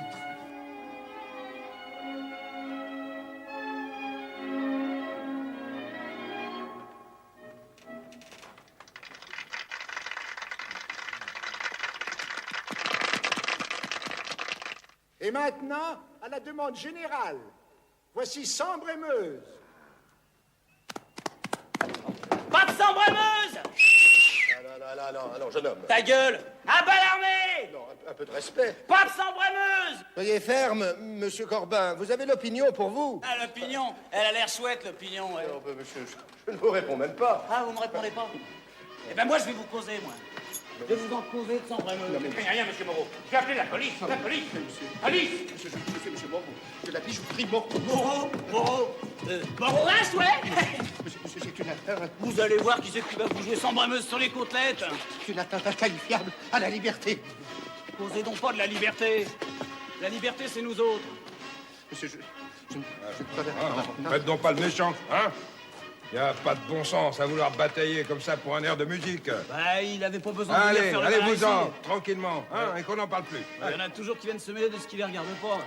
Et maintenant, à la demande générale, voici Sambre et Meuse. Pas de Sambre-et-Meuse! Non, jeune homme. Ta gueule! À bas l'armée! Non, un peu de respect. Pas de Sambre-et-Meuse! Soyez ferme, monsieur Corbin. Vous avez l'opinion pour vous. Ah, l'opinion, elle a l'air chouette, l'opinion. Ouais. Non, monsieur, je ne vous réponds même pas. Ah, vous me répondez pas? Eh ben moi, je vais vous causer, moi. Je vais vous en causer de Sambre-et-Meuse. Rien, monsieur Moreau. J'ai appelé la police. La police. Police. Monsieur Moreau, je la bijouterie Moreau. Moreau-Reims, ouais! Monsieur, c'est une atteinte. Vous allez voir qui c'est qui va vous jouer Sambre-et-Meuse sur les côtelettes. C'est une atteinte inqualifiable à la liberté. Causez donc pas de la liberté. La liberté, c'est nous autres. Monsieur, je ne peux pas... Faites donc pas le méchant, hein? Y a pas de bon sens à vouloir batailler comme ça pour un air de musique. Bah, il avait pas besoin de venir Allez, faire le allez-vous-en, malin ici. tranquillement, hein, et qu'on n'en parle plus. Il y en a toujours qui viennent se mêler de ce qui les regarde pas.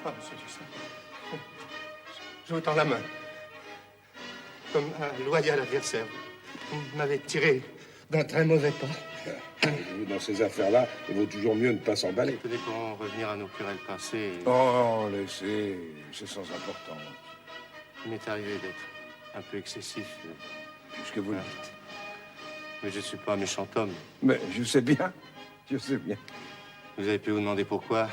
Ah, monsieur Toussaint, je vous tends la main. Comme un loyal adversaire. Vous m'avez tiré d'un très mauvais pas. Dans ces affaires-là, il vaut toujours mieux ne pas s'emballer. Tenez, pour en revenir à nos querelles passées, Oh, laissez, c'est sans importance. il m'est arrivé d'être un peu excessif. Puisque vous le dites. Mais je ne suis pas un méchant homme. Mais je sais bien, je sais bien. Vous avez pu vous demander pourquoi.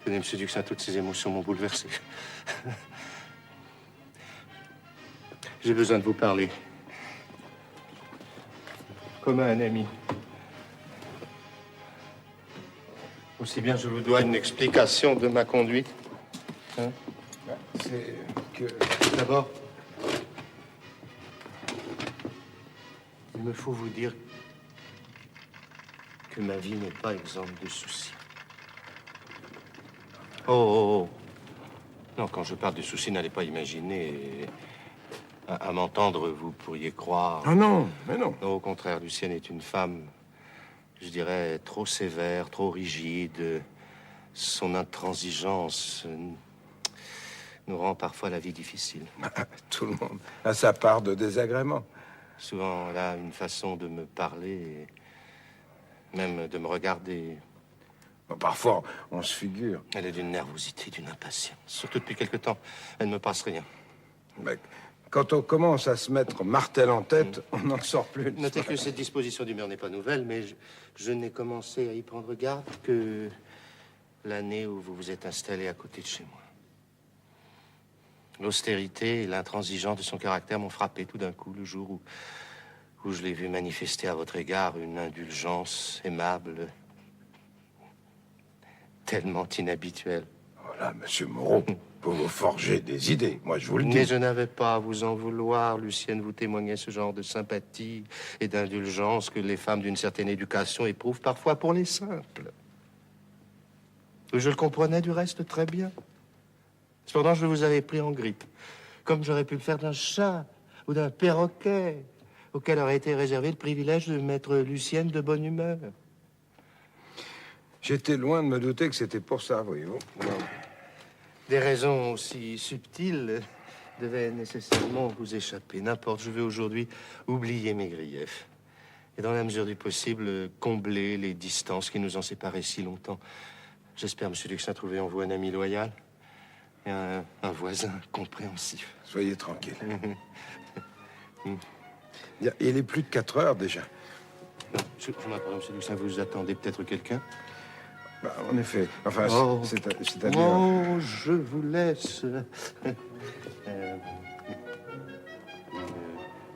Tenez, monsieur Duxin, toutes ces émotions m'ont bouleversé. J'ai besoin de vous parler. Comme à un ami. Aussi bien je vous dois une explication de ma conduite. Hein? C'est que... D'abord, il me faut vous dire que ma vie n'est pas exempte de soucis. Oh. Non, quand je parle de soucis, n'allez pas imaginer. À m'entendre, vous pourriez croire... Ah non, mais non. Non, au contraire, Lucienne est une femme, je dirais, trop sévère, trop rigide. Son intransigeance nous rend parfois la vie difficile. Tout le monde a sa part de désagrément. Souvent, elle a une façon de me parler, même de me regarder. Parfois, on se figure. Elle est d'une nervosité, d'une impatience. Surtout depuis quelque temps, elle ne me passe rien. Mais quand on commence à se mettre martel en tête, on n'en sort plus. Notez que cette disposition d'humeur n'est pas nouvelle, mais je n'ai commencé à y prendre garde que l'année où vous vous êtes installé à côté de chez moi. L'austérité et l'intransigeance de son caractère m'ont frappé tout d'un coup le jour où je l'ai vu manifester à votre égard une indulgence aimable, tellement inhabituelle. Voilà, monsieur Moreau, pour vous forger des idées, moi je vous le dis. Mais je n'avais pas à vous en vouloir. Lucienne vous témoignait ce genre de sympathie et d'indulgence que les femmes d'une certaine éducation éprouvent parfois pour les simples. Je le comprenais du reste très bien. Cependant, je vous avais pris en grippe, comme j'aurais pu le faire d'un chat ou d'un perroquet, auquel aurait été réservé le privilège de mettre Lucienne de bonne humeur. J'étais loin de me douter que c'était pour ça, voyez-vous. Des raisons aussi subtiles devaient nécessairement vous échapper. N'importe, je veux aujourd'hui oublier mes griefs. Et dans la mesure du possible, combler les distances qui nous ont séparés si longtemps. J'espère, monsieur Duxin, trouver en vous un ami loyal et un voisin compréhensif. Soyez tranquille. Il est plus de 4 heures déjà. Je m'attends, monsieur Duxin, vous attendez peut-être quelqu'un? Bah, en effet. Enfin, c'est-à-dire... Oh, je vous laisse.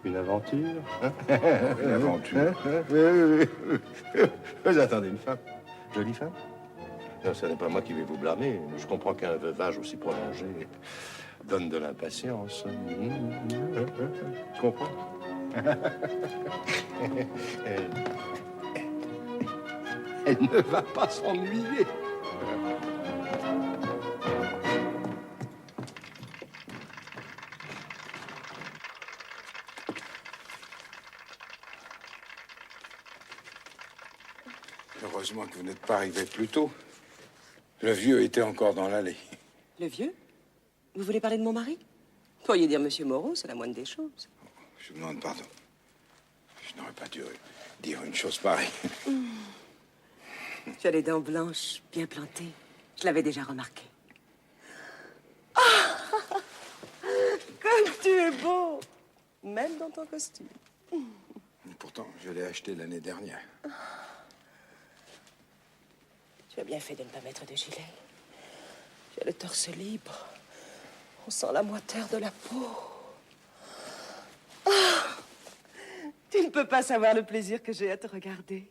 Une aventure, hein? Une aventure. Oui. Vous attendez une femme. Jolie femme? Non, ce n'est pas moi qui vais vous blâmer. Je comprends qu'un veuvage aussi prolongé donne de l'impatience. Tu comprends? Elle ne va pas s'ennuyer. Heureusement que vous n'êtes pas arrivé plus tôt. Le vieux était encore dans l'allée. Le vieux? Vous voulez parler de mon mari? Vous pourriez dire Monsieur Moreau, c'est la moindre des choses. Je vous demande pardon. Je n'aurais pas dû dire une chose pareille. Tu as les dents blanches, bien plantées. Je l'avais déjà remarqué. Ah, comme tu es beau! Même dans ton costume. Pourtant, je l'ai acheté l'année dernière. Tu as bien fait de ne pas mettre de gilet. Tu as le torse libre. On sent la moiteur de la peau. Ah, tu ne peux pas savoir le plaisir que j'ai à te regarder,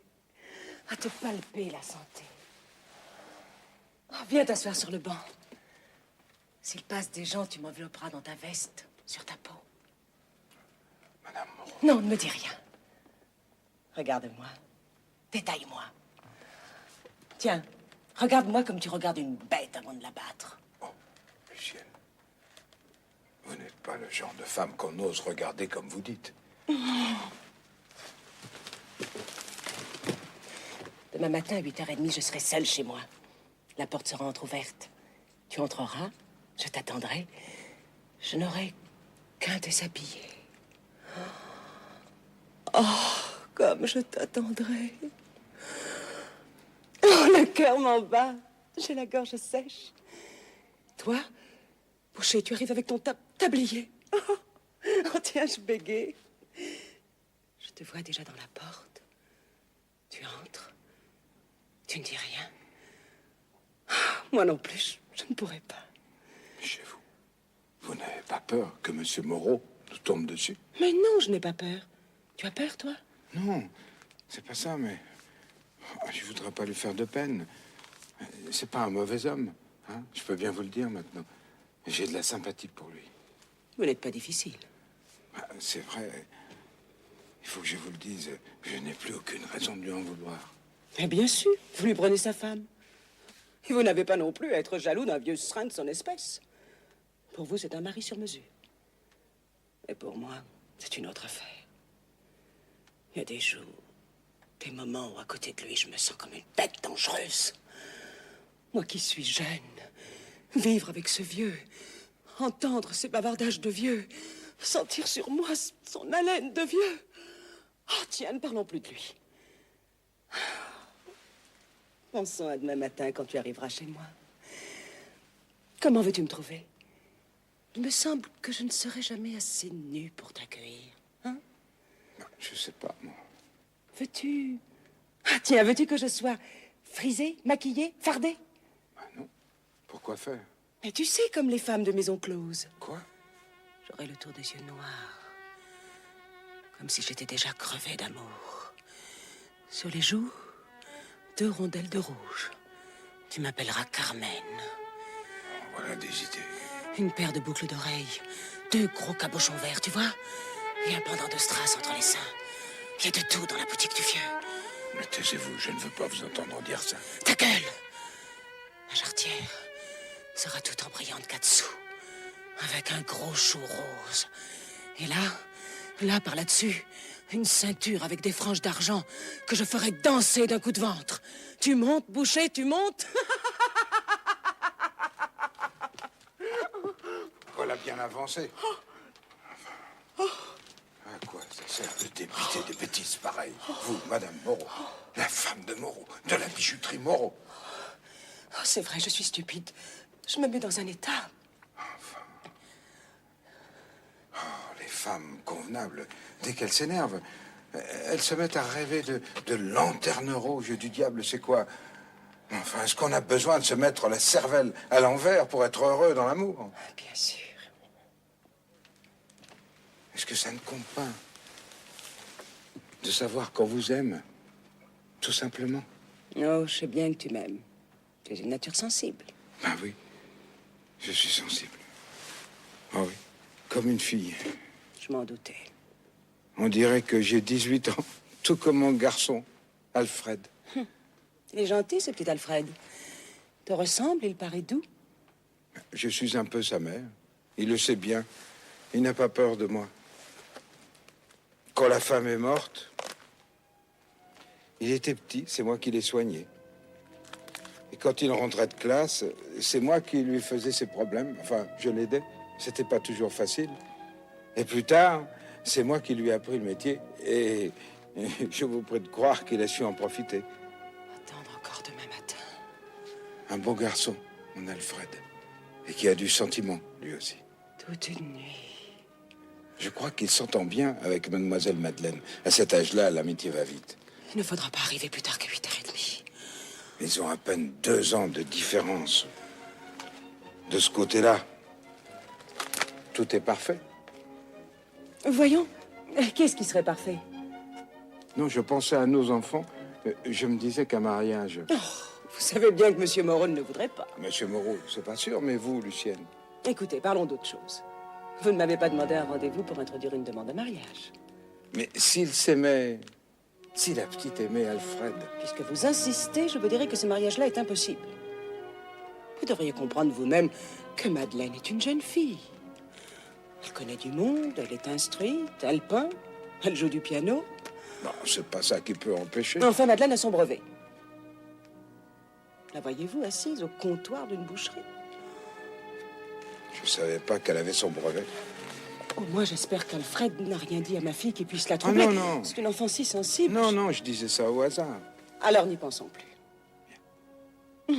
à te palper la santé. Ah, viens t'asseoir sur le banc. S'il passe des gens, tu m'envelopperas dans ta veste, sur ta peau. Madame Moreau. Non, ne me dis rien. Regarde-moi. Détaille-moi. Tiens, regarde-moi comme tu regardes une bête avant de la battre. Oh, Lucienne. Vous n'êtes pas le genre de femme qu'on ose regarder comme vous dites. Demain matin, à 8h30, je serai seule chez moi. La porte sera entrouverte. Tu entreras, je t'attendrai. Je n'aurai qu'un déshabillé. Oh, comme je t'attendrai. Oh, le cœur m'en bat. J'ai la gorge sèche. Toi, Boucher, tu arrives avec ton tablier. Oh, tiens, je bégaye. Je te vois déjà dans la porte. Tu entres. Tu ne dis rien. Moi non plus, je ne pourrais pas. Chez vous, vous n'avez pas peur que Monsieur Moreau nous tombe dessus? Mais non, je n'ai pas peur. Tu as peur, toi? Non, c'est pas ça, mais je voudrais pas lui faire de peine. C'est pas un mauvais homme, hein? Je peux bien vous le dire maintenant. J'ai de la sympathie pour lui. Vous n'êtes pas difficile. C'est vrai. Il faut que je vous le dise. Je n'ai plus aucune raison de lui en vouloir. Mais bien sûr, vous lui prenez sa femme. Et vous n'avez pas non plus à être jaloux d'un vieux serin de son espèce. Pour vous, c'est un mari sur mesure. Et pour moi, c'est une autre affaire. Il y a des jours, des moments où, à côté de lui, je me sens comme une bête dangereuse. Moi qui suis jeune, vivre avec ce vieux, entendre ces bavardages de vieux, sentir sur moi son haleine de vieux. Oh, tiens, ne parlons plus de lui. Pensons à demain matin quand tu arriveras chez moi. Comment veux-tu me trouver? Il me semble que je ne serai jamais assez nue pour t'accueillir. Hein? Non, je sais pas, moi. Veux-tu... Ah, tiens, veux-tu que je sois frisée, maquillée, fardée? Non. Pourquoi faire? Mais tu sais, comme les femmes de maison close. Quoi? J'aurai le tour des yeux noirs. Comme si j'étais déjà crevée d'amour. Sur les joues, 2 rondelles de rouge. Tu m'appelleras Carmen. Voilà des idées. Une paire de boucles d'oreilles. 2 gros cabochons verts, tu vois? Et un pendant de strass entre les seins. Il y a de tout dans la boutique du vieux. Mais taisez-vous, je ne veux pas vous entendre dire ça. Ta gueule! La jarretière sera toute en brillante 4 sous. Avec un gros chou rose. Et là, par là-dessus, une ceinture avec des franges d'argent que je ferai danser d'un coup de ventre. Tu montes, Boucher, tu montes? Voilà bien avancé. À quoi ça sert de débiter des bêtises pareilles? Vous, Madame Moreau, la femme de Moreau, de la bijouterie Moreau. Oh, c'est vrai, je suis stupide. Je me mets dans un état. Enfin. Oh, les femmes convenables, dès qu'elles s'énervent, elles se mettent à rêver de lanternes rouges du diable, c'est quoi? Enfin, est-ce qu'on a besoin de se mettre la cervelle à l'envers pour être heureux dans l'amour? Bien sûr. Est-ce que ça ne compte pas de savoir qu'on vous aime, tout simplement? Oh, je sais bien que tu m'aimes. Tu es une nature sensible. Ben oui, je suis sensible. Ah oui, comme une fille. Je m'en doutais. On dirait que j'ai 18 ans, tout comme mon garçon, Alfred. Il est gentil, ce petit Alfred. Te ressemble, il paraît doux. Je suis un peu sa mère. Il le sait bien. Il n'a pas peur de moi. Quand la femme est morte, il était petit, c'est moi qui l'ai soigné. Et quand il rentrait de classe, c'est moi qui lui faisais ses problèmes. Enfin, je l'aidais. C'était pas toujours facile. Et plus tard, c'est moi qui lui ai appris le métier. Et je vous prie de croire qu'il a su en profiter. Attendre encore demain matin. Un bon garçon, mon Alfred. Et qui a du sentiment, lui aussi. Toute une nuit. Je crois qu'il s'entend bien avec mademoiselle Madeleine. À cet âge-là, l'amitié va vite. Il ne faudra pas arriver plus tard que 8h30. Ils ont à peine 2 ans de différence. De ce côté-là, tout est parfait. Voyons, qu'est-ce qui serait parfait? Non, je pensais à nos enfants. Je me disais qu'un mariage... Oh, vous savez bien que Monsieur Moreau ne voudrait pas. Monsieur Moreau, c'est pas sûr, mais vous, Lucienne... Écoutez, parlons d'autre chose. Vous ne m'avez pas demandé un rendez-vous pour introduire une demande de mariage. Mais s'il s'aimait... Si la petite aimait Alfred... Puisque vous insistez, je vous dirais que ce mariage-là est impossible. Vous devriez comprendre vous-même que Madeleine est une jeune fille. Elle connaît du monde, elle est instruite, elle peint, elle joue du piano. Non, c'est pas ça qui peut empêcher. Enfin, Madeleine a son brevet. La voyez-vous assise au comptoir d'une boucherie? Je savais pas qu'elle avait son brevet. Au moins, j'espère qu'Alfred n'a rien dit à ma fille qui puisse la troubler. Ah non, non. C'est une enfant si sensible. Non, non, je disais ça au hasard. Alors, n'y pensons plus.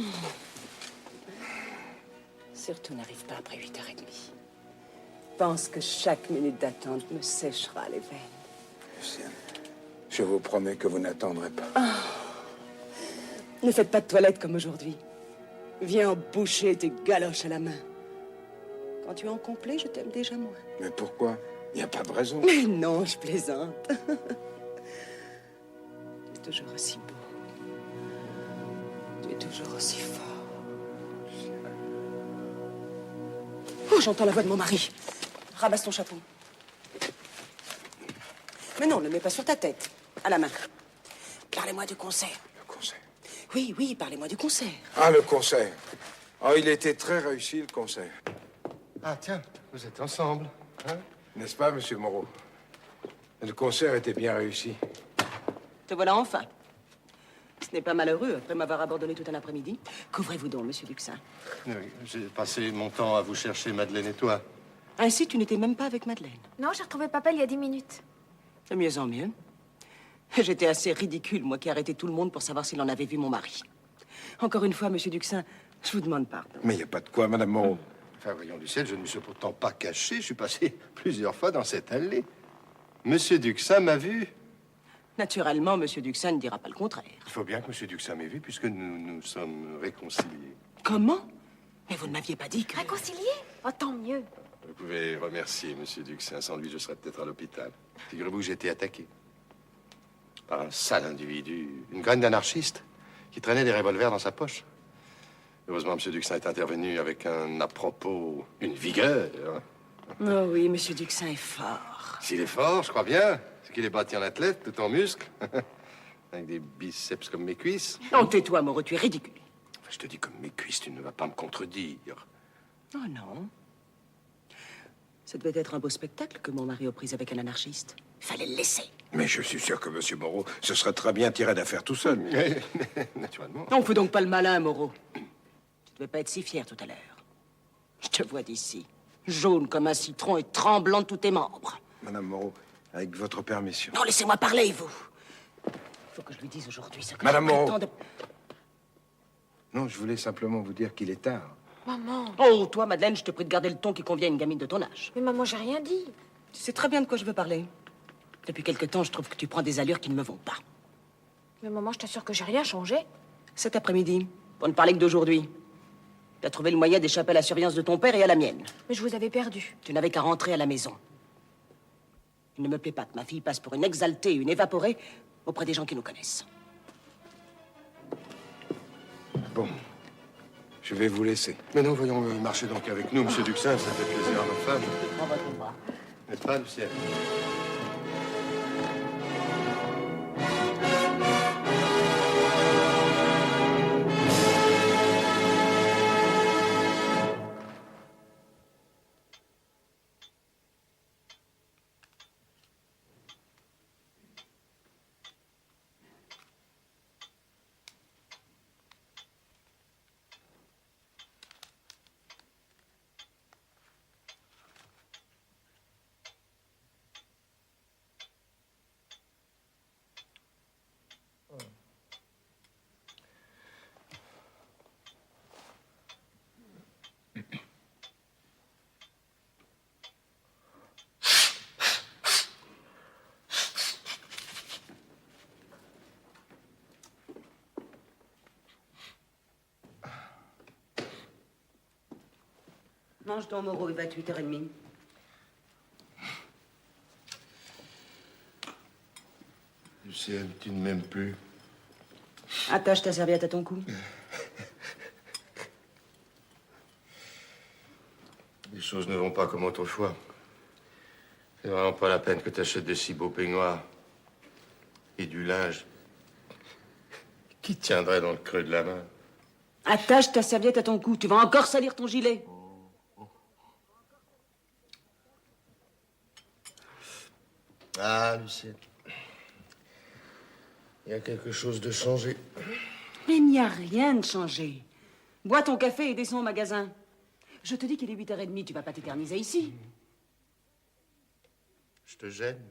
Surtout, n'arrive pas après 8h30. Pense que chaque minute d'attente me séchera les veines. Lucienne, je vous promets que vous n'attendrez pas. Ne faites pas de toilette comme aujourd'hui. Viens en boucher tes galoches à la main. Quand tu es en complet, je t'aime déjà moins. Mais pourquoi? Il n'y a pas de raison. Mais non, je plaisante. Tu es toujours aussi beau. Tu es toujours aussi fort. Oh, j'entends la voix de mon mari. Ramasse ton chapeau. Mais non, ne le mets pas sur ta tête. À la main. Parlez-moi du concert. Le concert? Oui, oui, parlez-moi du concert. Ah, le concert. Oh, il était très réussi, le concert. Ah, tiens, vous êtes ensemble, hein? N'est-ce pas, monsieur Moreau? Le concert était bien réussi. Te voilà enfin. Ce n'est pas malheureux, après m'avoir abandonné tout un après-midi. Couvrez-vous donc, monsieur Duxin. Oui, j'ai passé mon temps à vous chercher, Madeleine et toi. Ainsi, tu n'étais même pas avec Madeleine. Non, j'ai retrouvé papa il y a 10 minutes. De mieux en mieux. J'étais assez ridicule, moi qui arrêtais tout le monde pour savoir s'il en avait vu mon mari. Encore une fois, monsieur Duxin, je vous demande pardon. Mais il n'y a pas de quoi, madame Moreau. Enfin, voyons, Lucette, je ne me suis pourtant pas caché. Je suis passé plusieurs fois dans cette allée. Monsieur Duxin m'a vu. Naturellement, monsieur Duxin ne dira pas le contraire. Il faut bien que monsieur Duxin m'ait vu, puisque nous nous sommes réconciliés. Comment? Mais vous ne m'aviez pas dit que... Réconcilié? Oh, tant mieux. Vous pouvez remercier monsieur Duxin. Sans lui, je serais peut-être à l'hôpital. Figurez-vous que j'ai été attaqué par un sale individu, une graine d'anarchiste, qui traînait des revolvers dans sa poche. Heureusement, monsieur Duxin est intervenu avec un à-propos, une vigueur. Oh oui, monsieur Duxin est fort. S'il est fort, je crois bien, c'est qu'il est bâti en athlète, tout en muscles, avec des biceps comme mes cuisses. Non, tais-toi, Moreau, tu es ridicule. Enfin, je te dis comme mes cuisses, tu ne vas pas me contredire. Oh non. Ça devait être un beau spectacle que mon mari a pris avec un anarchiste. Il fallait le laisser. Mais je suis sûr que monsieur Moreau se serait très bien tiré d'affaire tout seul. Naturellement. On fait donc pas le malin, Moreau. Tu devais pas être si fier tout à l'heure. Je te vois d'ici, jaune comme un citron et tremblant de tous tes membres. Madame Moreau, avec votre permission. Non, laissez-moi parler, vous. Il faut que je lui dise aujourd'hui ce que Madame j'ai pas le Moreau. temps de... Non, je voulais simplement vous dire qu'il est tard. Maman. Oh, toi, Madeleine, je te prie de garder le ton qui convient à une gamine de ton âge. Mais maman, j'ai rien dit. Tu sais très bien de quoi je veux parler. Depuis quelque temps, je trouve que tu prends des allures qui ne me vont pas. Mais maman, je t'assure que j'ai rien changé. Cet après-midi, pour ne parler que d'aujourd'hui, tu as trouvé le moyen d'échapper à la surveillance de ton père et à la mienne. Mais je vous avais perdu. Tu n'avais qu'à rentrer à la maison. Il ne me plaît pas que ma fille passe pour une exaltée, une évaporée auprès des gens qui nous connaissent. Bon, Je vais vous laisser. Mais non, voyons, marchez donc avec nous, monsieur Duxin, ça fait plaisir à ma femme. Prends votre bras. N'est-ce pas, Lucien? Mange ton Moreau, il va être 8h30. Lucien, tu ne m'aimes plus. Attache ta serviette à ton cou. Les choses ne vont pas comme autrefois. C'est vraiment pas la peine que tu achètes de si beaux peignoirs et du linge qui tiendrait dans le creux de la main. Attache ta serviette à ton cou. Tu vas encore salir ton gilet. Ah, Lucien. Il y a quelque chose de changé. Mais il n'y a rien de changé. Bois ton café et descends au magasin. Je te dis qu'il est 8h30, tu vas pas t'éterniser ici. Je te gêne.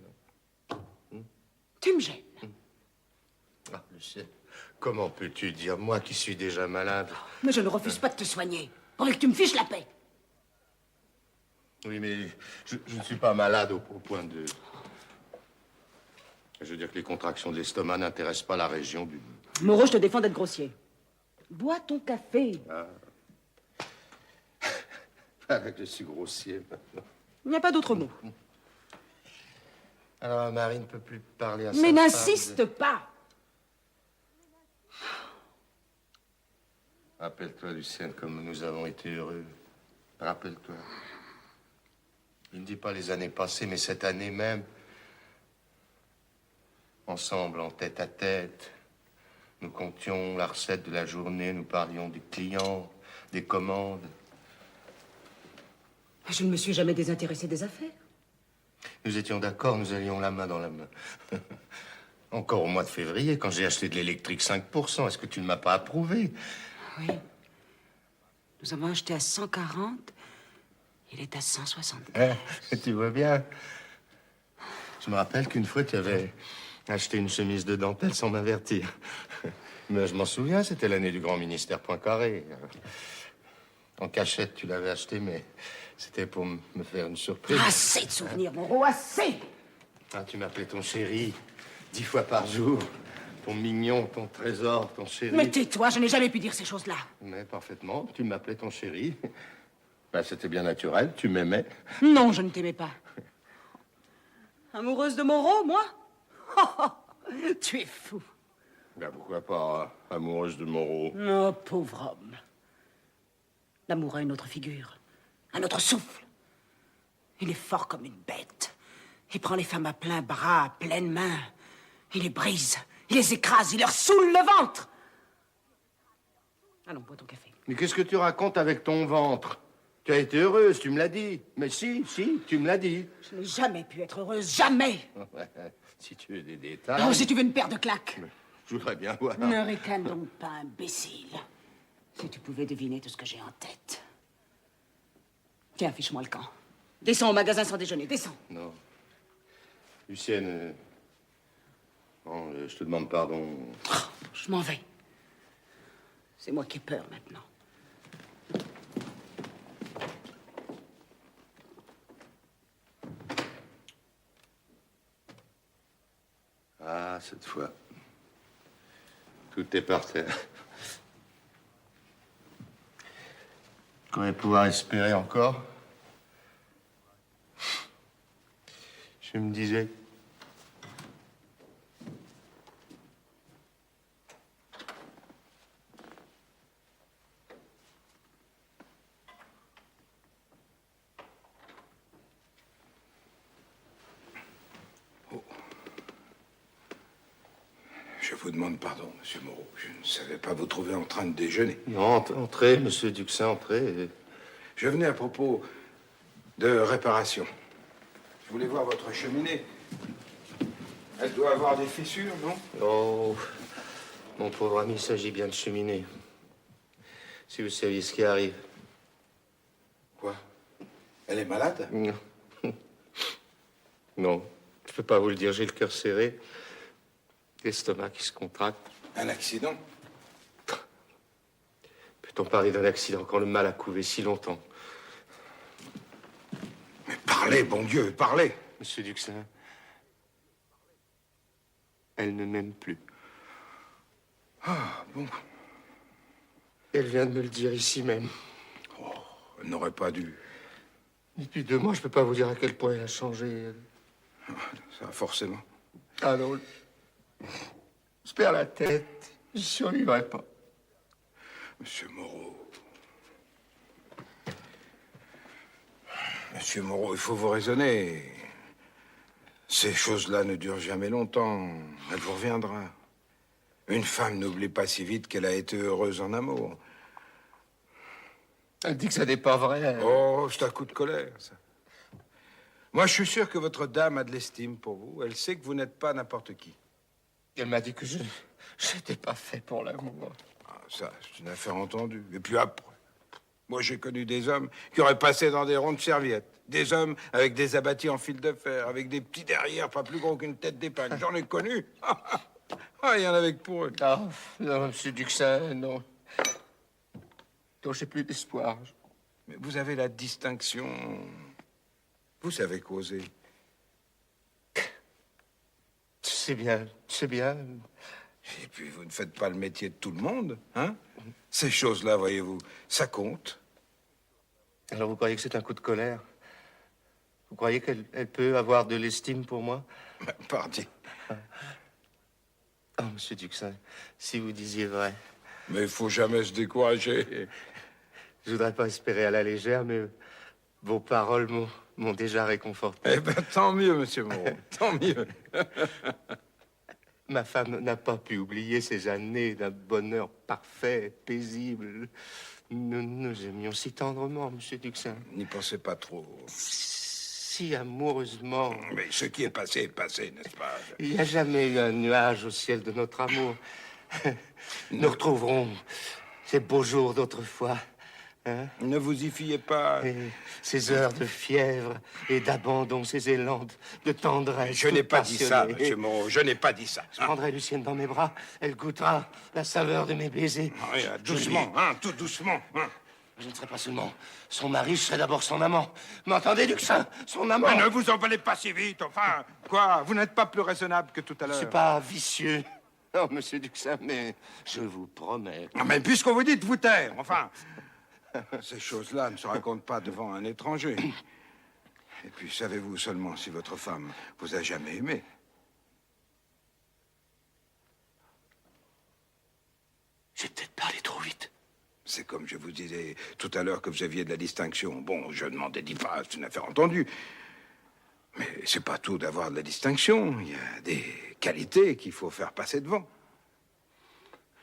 Tu me gênes. Ah, Lucien, comment peux-tu dire, moi qui suis déjà malade? Mais je ne refuse pas de te soigner. Pour que tu me fiches la paix. Oui, mais je ne suis pas malade au point de... Je veux dire que les contractions de l'estomac n'intéressent pas la région du... Moreau, je te défends d'être grossier. Bois ton café. Ah. Avec je suis grossier maintenant. Il n'y a pas d'autre mot. Alors, Marie ne peut plus parler à sa Mais femme n'insiste de- pas. Rappelle-toi, Lucienne, comme nous avons été heureux. Rappelle-toi. Je ne dis pas les années passées, mais cette année même. Ensemble, en tête à tête. Nous comptions la recette de la journée, nous parlions des clients, des commandes. Je ne me suis jamais désintéressée des affaires. Nous étions d'accord, nous allions la main dans la main. Encore au mois de février, quand j'ai acheté de l'électrique 5%, est-ce que tu ne m'as pas approuvé? Oui. Nous avons acheté à 140. Il est à 160. Tu vois bien. Je me rappelle qu'une fois, tu avais acheté une chemise de dentelle sans m'avertir. Mais je m'en souviens, c'était l'année du grand ministère Poincaré. En cachette, tu l'avais acheté, mais c'était pour me faire une surprise. Assez de souvenirs, Moreau, assez! Ah, tu m'appelais ton chéri 10 fois par jour. Ton mignon, ton trésor, ton chéri. Mais tais-toi, je n'ai jamais pu dire ces choses-là. Mais parfaitement, tu m'appelais ton chéri. Ben, c'était bien naturel, tu m'aimais. Non, je ne t'aimais pas. Amoureuse de Moreau, moi? Tu es fou. Ben, pourquoi pas amoureuse de Moreau? Oh, pauvre homme. L'amour a une autre figure, un autre souffle. Il est fort comme une bête. Il prend les femmes à plein bras, à pleine main. Il les brise, il les écrase, il leur saoule le ventre. Allons, bois ton café. Mais qu'est-ce que tu racontes avec ton ventre? Tu as été heureuse, tu me l'as dit. Mais si, tu me l'as dit. Je n'ai jamais pu être heureuse, jamais. Si tu veux des détails... Oh, si tu veux une paire de claques. Je voudrais bien voir. Ne ricane donc pas, imbécile. Si tu pouvais deviner tout ce que j'ai en tête. Tiens, fiche-moi le camp. Descends au magasin sans déjeuner, descends. Non. Lucienne, bon, je te demande pardon. Je m'en vais. C'est moi qui ai peur maintenant. Ah, cette fois, tout est par terre. Qu'on va pouvoir espérer encore. Je me disais... vous demande pardon, monsieur Moreau. Je ne savais pas vous trouver en train de déjeuner. Non, entrez, monsieur Duxin, entrez. Je venais à propos de réparation. Je voulais voir votre cheminée. Elle doit avoir des fissures, non? Oh, mon pauvre ami, il s'agit bien de cheminée. Si vous saviez ce qui arrive. Quoi? Elle est malade? Non. Non, je peux pas vous le dire, j'ai le cœur serré. L'estomac qui se contracte. Un accident? Peut-on parler d'un accident quand le mal a couvé si longtemps? Mais parlez, bon Dieu, parlez! Monsieur Duxin, elle ne m'aime plus. Ah, bon. Elle vient de me le dire ici même. Oh, elle n'aurait pas dû. Depuis 2 mois, je peux pas vous dire à quel point elle a changé. Ça, forcément. Ah non, je perds la tête. Je survivrai pas. Monsieur Moreau. Monsieur Moreau, il faut vous raisonner. Ces choses-là ne durent jamais longtemps. Elle vous reviendra. Une femme n'oublie pas si vite qu'elle a été heureuse en amour. Elle dit que ça n'est pas vrai. Oh, c'est un coup de colère, ça. Moi, je suis sûr que votre dame a de l'estime pour vous. Elle sait que vous n'êtes pas n'importe qui. Elle m'a dit que je n'étais pas fait pour l'amour. Ah, ça, c'est une affaire entendue. Et puis après, moi, j'ai connu des hommes qui auraient passé dans des ronds de serviettes. Des hommes avec des abattis en fil de fer, avec des petits derrière, pas plus gros qu'une tête d'épingle. J'en ai connu. Ah, il y en avait que pour eux. Non, non, monsieur Duxin, non. Non, j'ai plus d'espoir. Mais vous avez la distinction. Vous savez causer. C'est bien, c'est bien. Et puis, vous ne faites pas le métier de tout le monde, hein? Ces choses-là, voyez-vous, ça compte. Alors, vous croyez que c'est un coup de colère? Vous croyez qu'elle peut avoir de l'estime pour moi? Pardi. Oh, monsieur Duxin, si vous disiez vrai. Mais il faut jamais se décourager. Je voudrais pas espérer à la légère, mais vos paroles m'ont déjà réconforté. Eh ben, tant mieux, monsieur Moreau, tant mieux. Ma femme n'a pas pu oublier ces années d'un bonheur parfait, paisible. Nous nous aimions si tendrement, monsieur Duxin. N'y pensez pas trop. Si amoureusement. Mais ce qui est passé, n'est-ce pas? Il n'y a jamais eu un nuage au ciel de notre amour. Nous retrouverons ces beaux jours d'autrefois. Hein? Ne vous y fiez pas. Et ces heures de fièvre et d'abandon, ces élans de tendresse. Je n'ai pas dit ça, monsieur Moreau, je n'ai pas dit ça. Je prendrai Lucienne dans mes bras, elle goûtera la saveur de mes baisers. Doucement, hein, tout doucement. Hein. Je ne serai pas seulement son mari, je serai d'abord son amant. M'entendez, Duxin? Son amant. Mais ne vous emballez pas si vite, enfin. Quoi? Vous n'êtes pas plus raisonnable que tout à l'heure. Je suis pas vicieux. Non, monsieur Duxin, mais je vous promets. Non, mais puisqu'on vous dit de vous taire, enfin. Ces choses-là ne se racontent pas devant un étranger. Et puis, savez-vous seulement si votre femme vous a jamais aimé? J'ai peut-être parlé trop vite. C'est comme je vous disais tout à l'heure que vous aviez de la distinction. Bon, je ne m'en dédie pas, c'est une affaire entendue. Mais c'est pas tout d'avoir de la distinction. Il y a des qualités qu'il faut faire passer devant.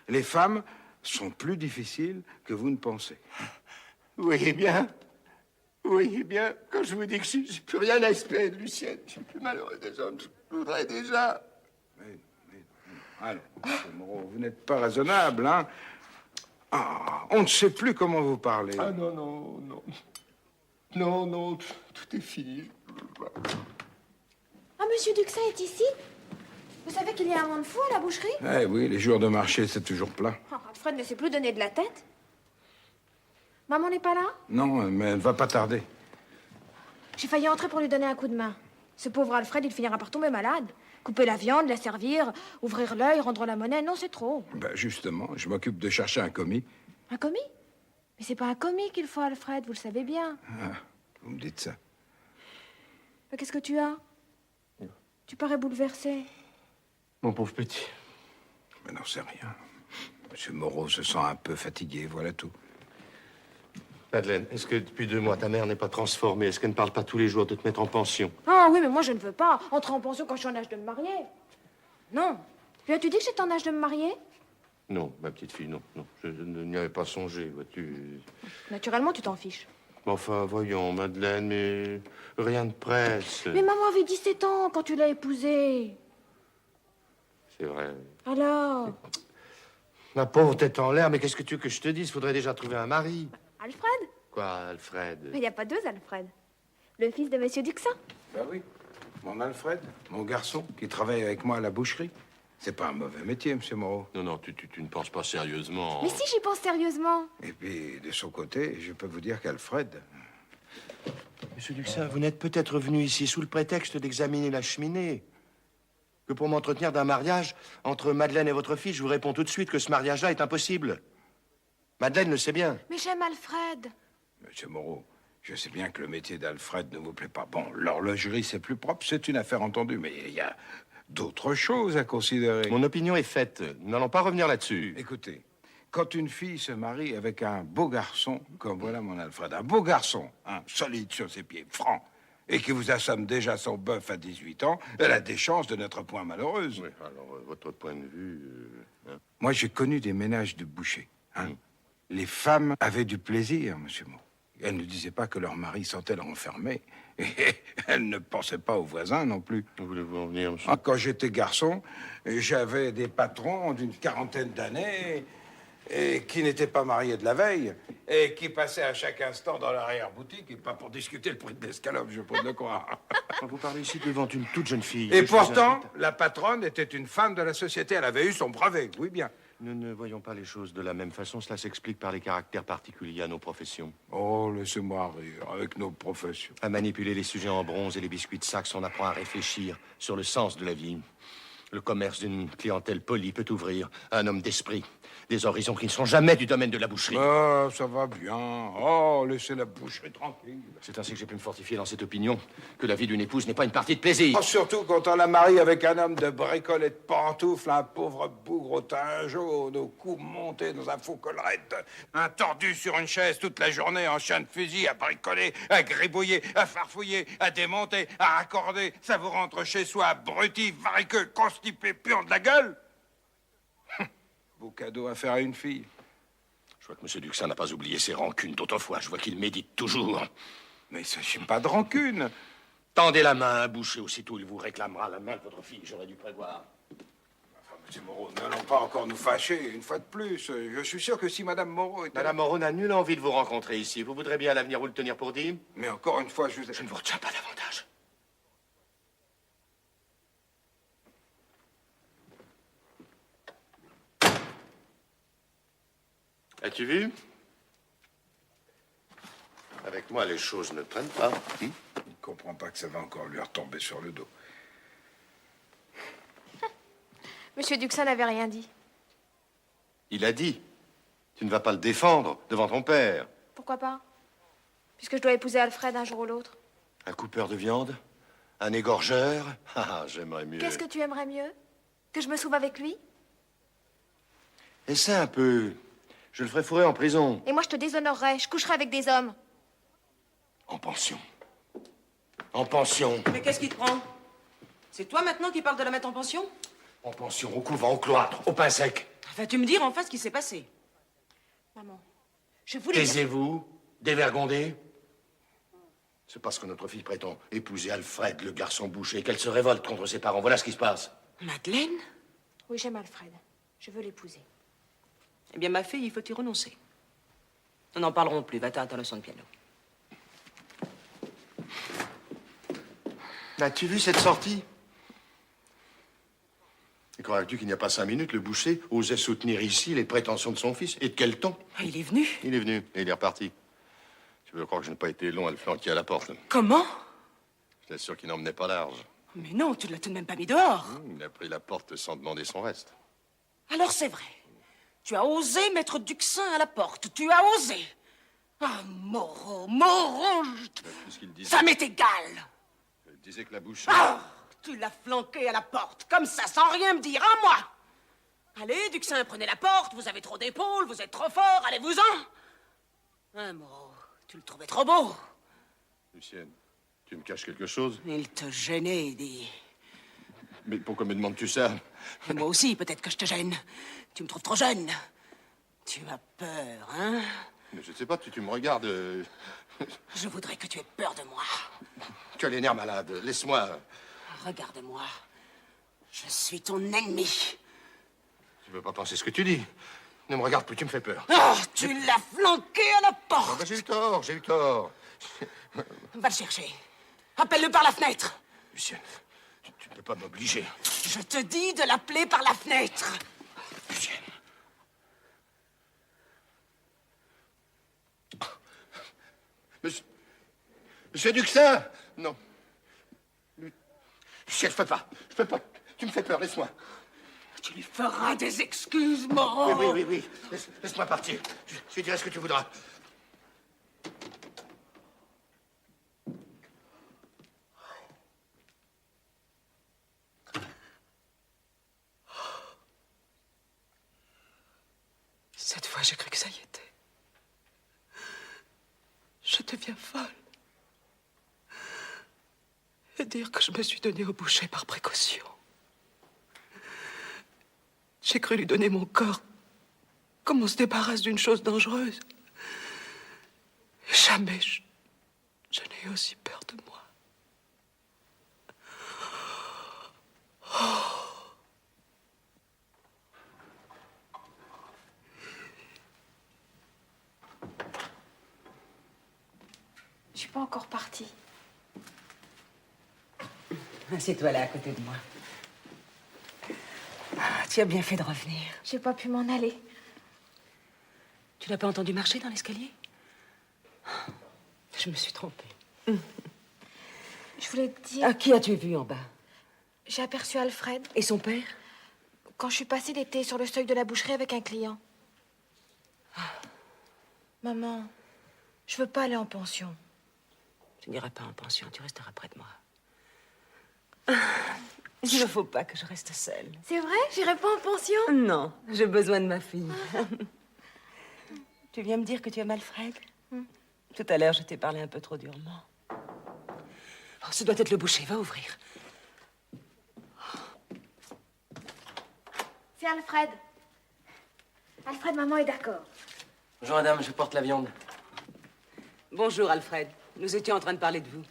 Les femmes sont plus difficiles que vous ne pensez. Vous voyez bien, quand je vous dis que j'ai plus rien à espérer de Lucienne, je suis le plus malheureux des hommes, je voudrais déjà... Mais, alors, monsieur Moreau, vous n'êtes pas raisonnable, hein? Ah, on ne sait plus comment vous parlez. Ah non. Non, tout est fini. Ah, monsieur Duxin est ici? Vous savez qu'il y a un monde fou à la boucherie? Eh oui, les jours de marché, c'est toujours plein. Oh, Alfred ne sait plus donner de la tête. Maman n'est pas là? Non, mais elle ne va pas tarder. J'ai failli entrer pour lui donner un coup de main. Ce pauvre Alfred, il finira par tomber malade. Couper la viande, la servir, ouvrir l'œil, rendre la monnaie, non, c'est trop. Ben justement, je m'occupe de chercher un commis. Un commis? Mais c'est pas un commis qu'il faut, Alfred, vous le savez bien. Ah, vous me dites ça. Mais qu'est-ce que tu as? Tu parais bouleversé. Mon pauvre petit. Mais non, c'est rien. Monsieur Moreau se sent un peu fatigué, voilà tout. Madeleine, est-ce que depuis 2 mois, ta mère n'est pas transformée? Est-ce qu'elle ne parle pas tous les jours de te mettre en pension? Ah oui, mais moi je ne veux pas entrer en pension quand je suis en âge de me marier. Non. Lui as-tu dit que j'étais en âge de me marier? Non, ma petite fille, non, non. Je n'y avais pas songé, vois-tu. Naturellement, tu t'en fiches. Enfin, voyons, Madeleine, mais rien de presse. Mais maman avait 17 ans quand tu l'as épousée. C'est vrai. Alors? Ma pauvre tête en l'air, mais qu'est-ce que tu veux que je te dise? Faudrait déjà trouver un mari. Alfred? Quoi, Alfred? Mais il n'y a pas deux Alfred. Le fils de Monsieur Duxin. Ben oui, mon Alfred, mon garçon, qui travaille avec moi à la boucherie. C'est pas un mauvais métier, monsieur Moreau. Non, non, tu ne penses pas sérieusement. Mais si, j'y pense sérieusement. Et puis, de son côté, je peux vous dire qu'Alfred... Monsieur Duxin, vous n'êtes peut-être venu ici sous le prétexte d'examiner la cheminée. Que pour m'entretenir d'un mariage entre Madeleine et votre fils, je vous réponds tout de suite que ce mariage-là est impossible. Madeleine le sait bien. Mais j'aime Alfred. Monsieur Moreau, je sais bien que le métier d'Alfred ne vous plaît pas. Bon, l'horlogerie, c'est plus propre, c'est une affaire entendue, mais il y a d'autres choses à considérer. Mon opinion est faite. Nous n'allons pas revenir là-dessus. Écoutez, quand une fille se marie avec un beau garçon, comme voilà mon Alfred, un beau garçon, solide sur ses pieds, franc, et qui vous assomme déjà son bœuf à 18 ans, elle a des chances de n'être point malheureuse. Oui, alors, votre point de vue... Moi, j'ai connu des ménages de bouchers. Les femmes avaient du plaisir, monsieur Moreau. Elles ne disaient pas que leur mari sentait leur enfermé. Et elles ne pensaient pas aux voisins non plus. Où voulez-vous en venir, monsieur? Quand j'étais garçon, j'avais des patrons d'une quarantaine d'années et qui n'étaient pas mariés de la veille et qui passaient à chaque instant dans l'arrière-boutique, et pas pour discuter le prix de l'escalope, je peux le croire. Quand vous parlez ici devant une toute jeune fille... Et pourtant, la patronne était une femme de la société. Elle avait eu son brevet, oui bien. Nous ne voyons pas les choses de la même façon. Cela s'explique par les caractères particuliers à nos professions. Oh, laissez-moi rire avec nos professions. À manipuler les sujets en bronze et les biscuits de Saxe, on apprend à réfléchir sur le sens de la vie. Le commerce d'une clientèle polie peut ouvrir à un homme d'esprit des horizons qui ne sont jamais du domaine de la boucherie. Ah, ça va bien. Oh, laissez la boucherie tranquille. C'est ainsi que j'ai pu me fortifier dans cette opinion que la vie d'une épouse n'est pas une partie de plaisir. Oh, surtout quand on la marie avec un homme de bricole et de pantoufles, un pauvre bougre au teint jaune, au cou monté dans un faux collerette, un tordu sur une chaise toute la journée en chien de fusil, à bricoler, à gribouiller, à farfouiller, à démonter, à raccorder. Ça vous rentre chez soi abruti, variqueux, constipé, puant de la gueule. Beau cadeau à faire à une fille. Je vois que M. Duxin n'a pas oublié ses rancunes d'autrefois. Je vois qu'il médite toujours. Mais il ne s'agit pas de rancune. Tendez la main à un boucher, aussitôt il vous réclamera la main de votre fille. J'aurais dû prévoir. Enfin, monsieur Moreau, n'allons pas encore nous fâcher, une fois de plus. Je suis sûr que si Madame Moreau était... Madame Moreau n'a nulle envie de vous rencontrer ici. Vous voudrez bien à l'avenir vous le tenir pour dit? Mais encore une fois, je ne vous retiens pas davantage. As-tu vu? Avec moi, les choses ne traînent pas. Il ne comprend pas que ça va encore lui retomber sur le dos. Monsieur Duxin n'avait rien dit. Il a dit. Tu ne vas pas le défendre devant ton père. Pourquoi pas? Puisque je dois épouser Alfred un jour ou l'autre. Un coupeur de viande? Un égorgeur? Ah, j'aimerais mieux. Qu'est-ce que tu aimerais mieux? Que je me sauve avec lui? Essaie un peu. Je le ferai fourrer en prison. Et moi, je te déshonorerais. Je coucherais avec des hommes. En pension. En pension. Mais qu'est-ce qui te prend? C'est toi maintenant qui parles de la mettre en pension? En pension, au couvent, au cloître, au pain sec. Vas-tu me dire enfin ce qui s'est passé? Maman, je voulais... Taisez-vous, dévergondez. C'est parce que notre fille prétend épouser Alfred, le garçon boucher, qu'elle se révolte contre ses parents. Voilà ce qui se passe. Madeleine? Oui, j'aime Alfred. Je veux l'épouser. Eh bien, ma fille, il faut y renoncer. Nous n'en parlerons plus. Va-t'en à ta leçon de piano. As-tu vu cette sortie? Et crois-tu qu'il n'y a pas 5 minutes, le boucher osait soutenir ici les prétentions de son fils? Et de quel ton? Ah, il est venu? Il est venu et il est reparti. Tu veux croire que je n'ai pas été long à le flanquer à la porte? Comment? Je t'assure qu'il n'emmenait pas large. Mais non, tu ne l'as tout de même pas mis dehors. Il a pris la porte sans demander son reste. Alors c'est vrai. Tu as osé mettre Duxin à la porte. Tu as osé. Ah, Moreau, Moreau, ça m'est égal. Il disait que la bouche... Ah, tu l'as flanqué à la porte, comme ça, sans rien me dire, à moi. Allez, Duxin, prenez la porte. Vous avez trop d'épaules, vous êtes trop fort, allez-vous-en. Ah, Moreau, tu le trouvais trop beau. Lucienne, tu me caches quelque chose? Il te gênait, dis. Mais pourquoi me demandes-tu ça? Et moi aussi, peut-être que je te gêne. Tu me trouves trop jeune. Tu as peur, hein? Mais je sais pas, tu me regardes... Je voudrais que tu aies peur de moi. Tu as les nerfs malades, laisse-moi... Regarde-moi. Je suis ton ennemi. Tu veux pas penser ce que tu dis? Ne me regarde plus, tu me fais peur. Oh, tu l'as flanqué à la porte. Ah ben, j'ai eu tort, j'ai eu tort. Va le chercher. Appelle-le par la fenêtre. Lucienne, tu ne peux pas m'obliger. Je te dis de l'appeler par la fenêtre. Lucienne. Monsieur Duxin! Non. Lucienne, je peux pas. Je peux pas. Tu me fais peur, laisse-moi. Tu lui feras des excuses, Moreau. Oui. Laisse-moi partir. Je dirai ce que tu voudras. Cette fois, j'ai cru que ça y était. Je deviens folle. Et dire que je me suis donnée au boucher par précaution. J'ai cru lui donner mon corps, comme on se débarrasse d'une chose dangereuse. Jamais je n'ai eu aussi peur de moi. Je suis pas encore partie. Assieds-toi là, à côté de moi. Ah, tu as bien fait de revenir. J'ai pas pu m'en aller. Tu n'as pas entendu marcher dans l'escalier? Je me suis trompée. Je voulais te dire... Ah, qui as-tu vu en bas? J'ai aperçu Alfred. Et son père? Quand je suis passée, il était sur le seuil de la boucherie avec un client. Maman, je veux pas aller en pension. Tu n'iras pas en pension, tu resteras près de moi. Il ne faut pas que je reste seule. C'est vrai? J'irai pas en pension? Non, j'ai besoin de ma fille. Tu viens me dire que tu aimes Alfred? Tout à l'heure, je t'ai parlé un peu trop durement. Oh, ce doit être le boucher, va ouvrir. C'est Alfred. Alfred, maman est d'accord. Bonjour madame, je porte la viande. Bonjour, Alfred. Nous étions en train de parler de vous.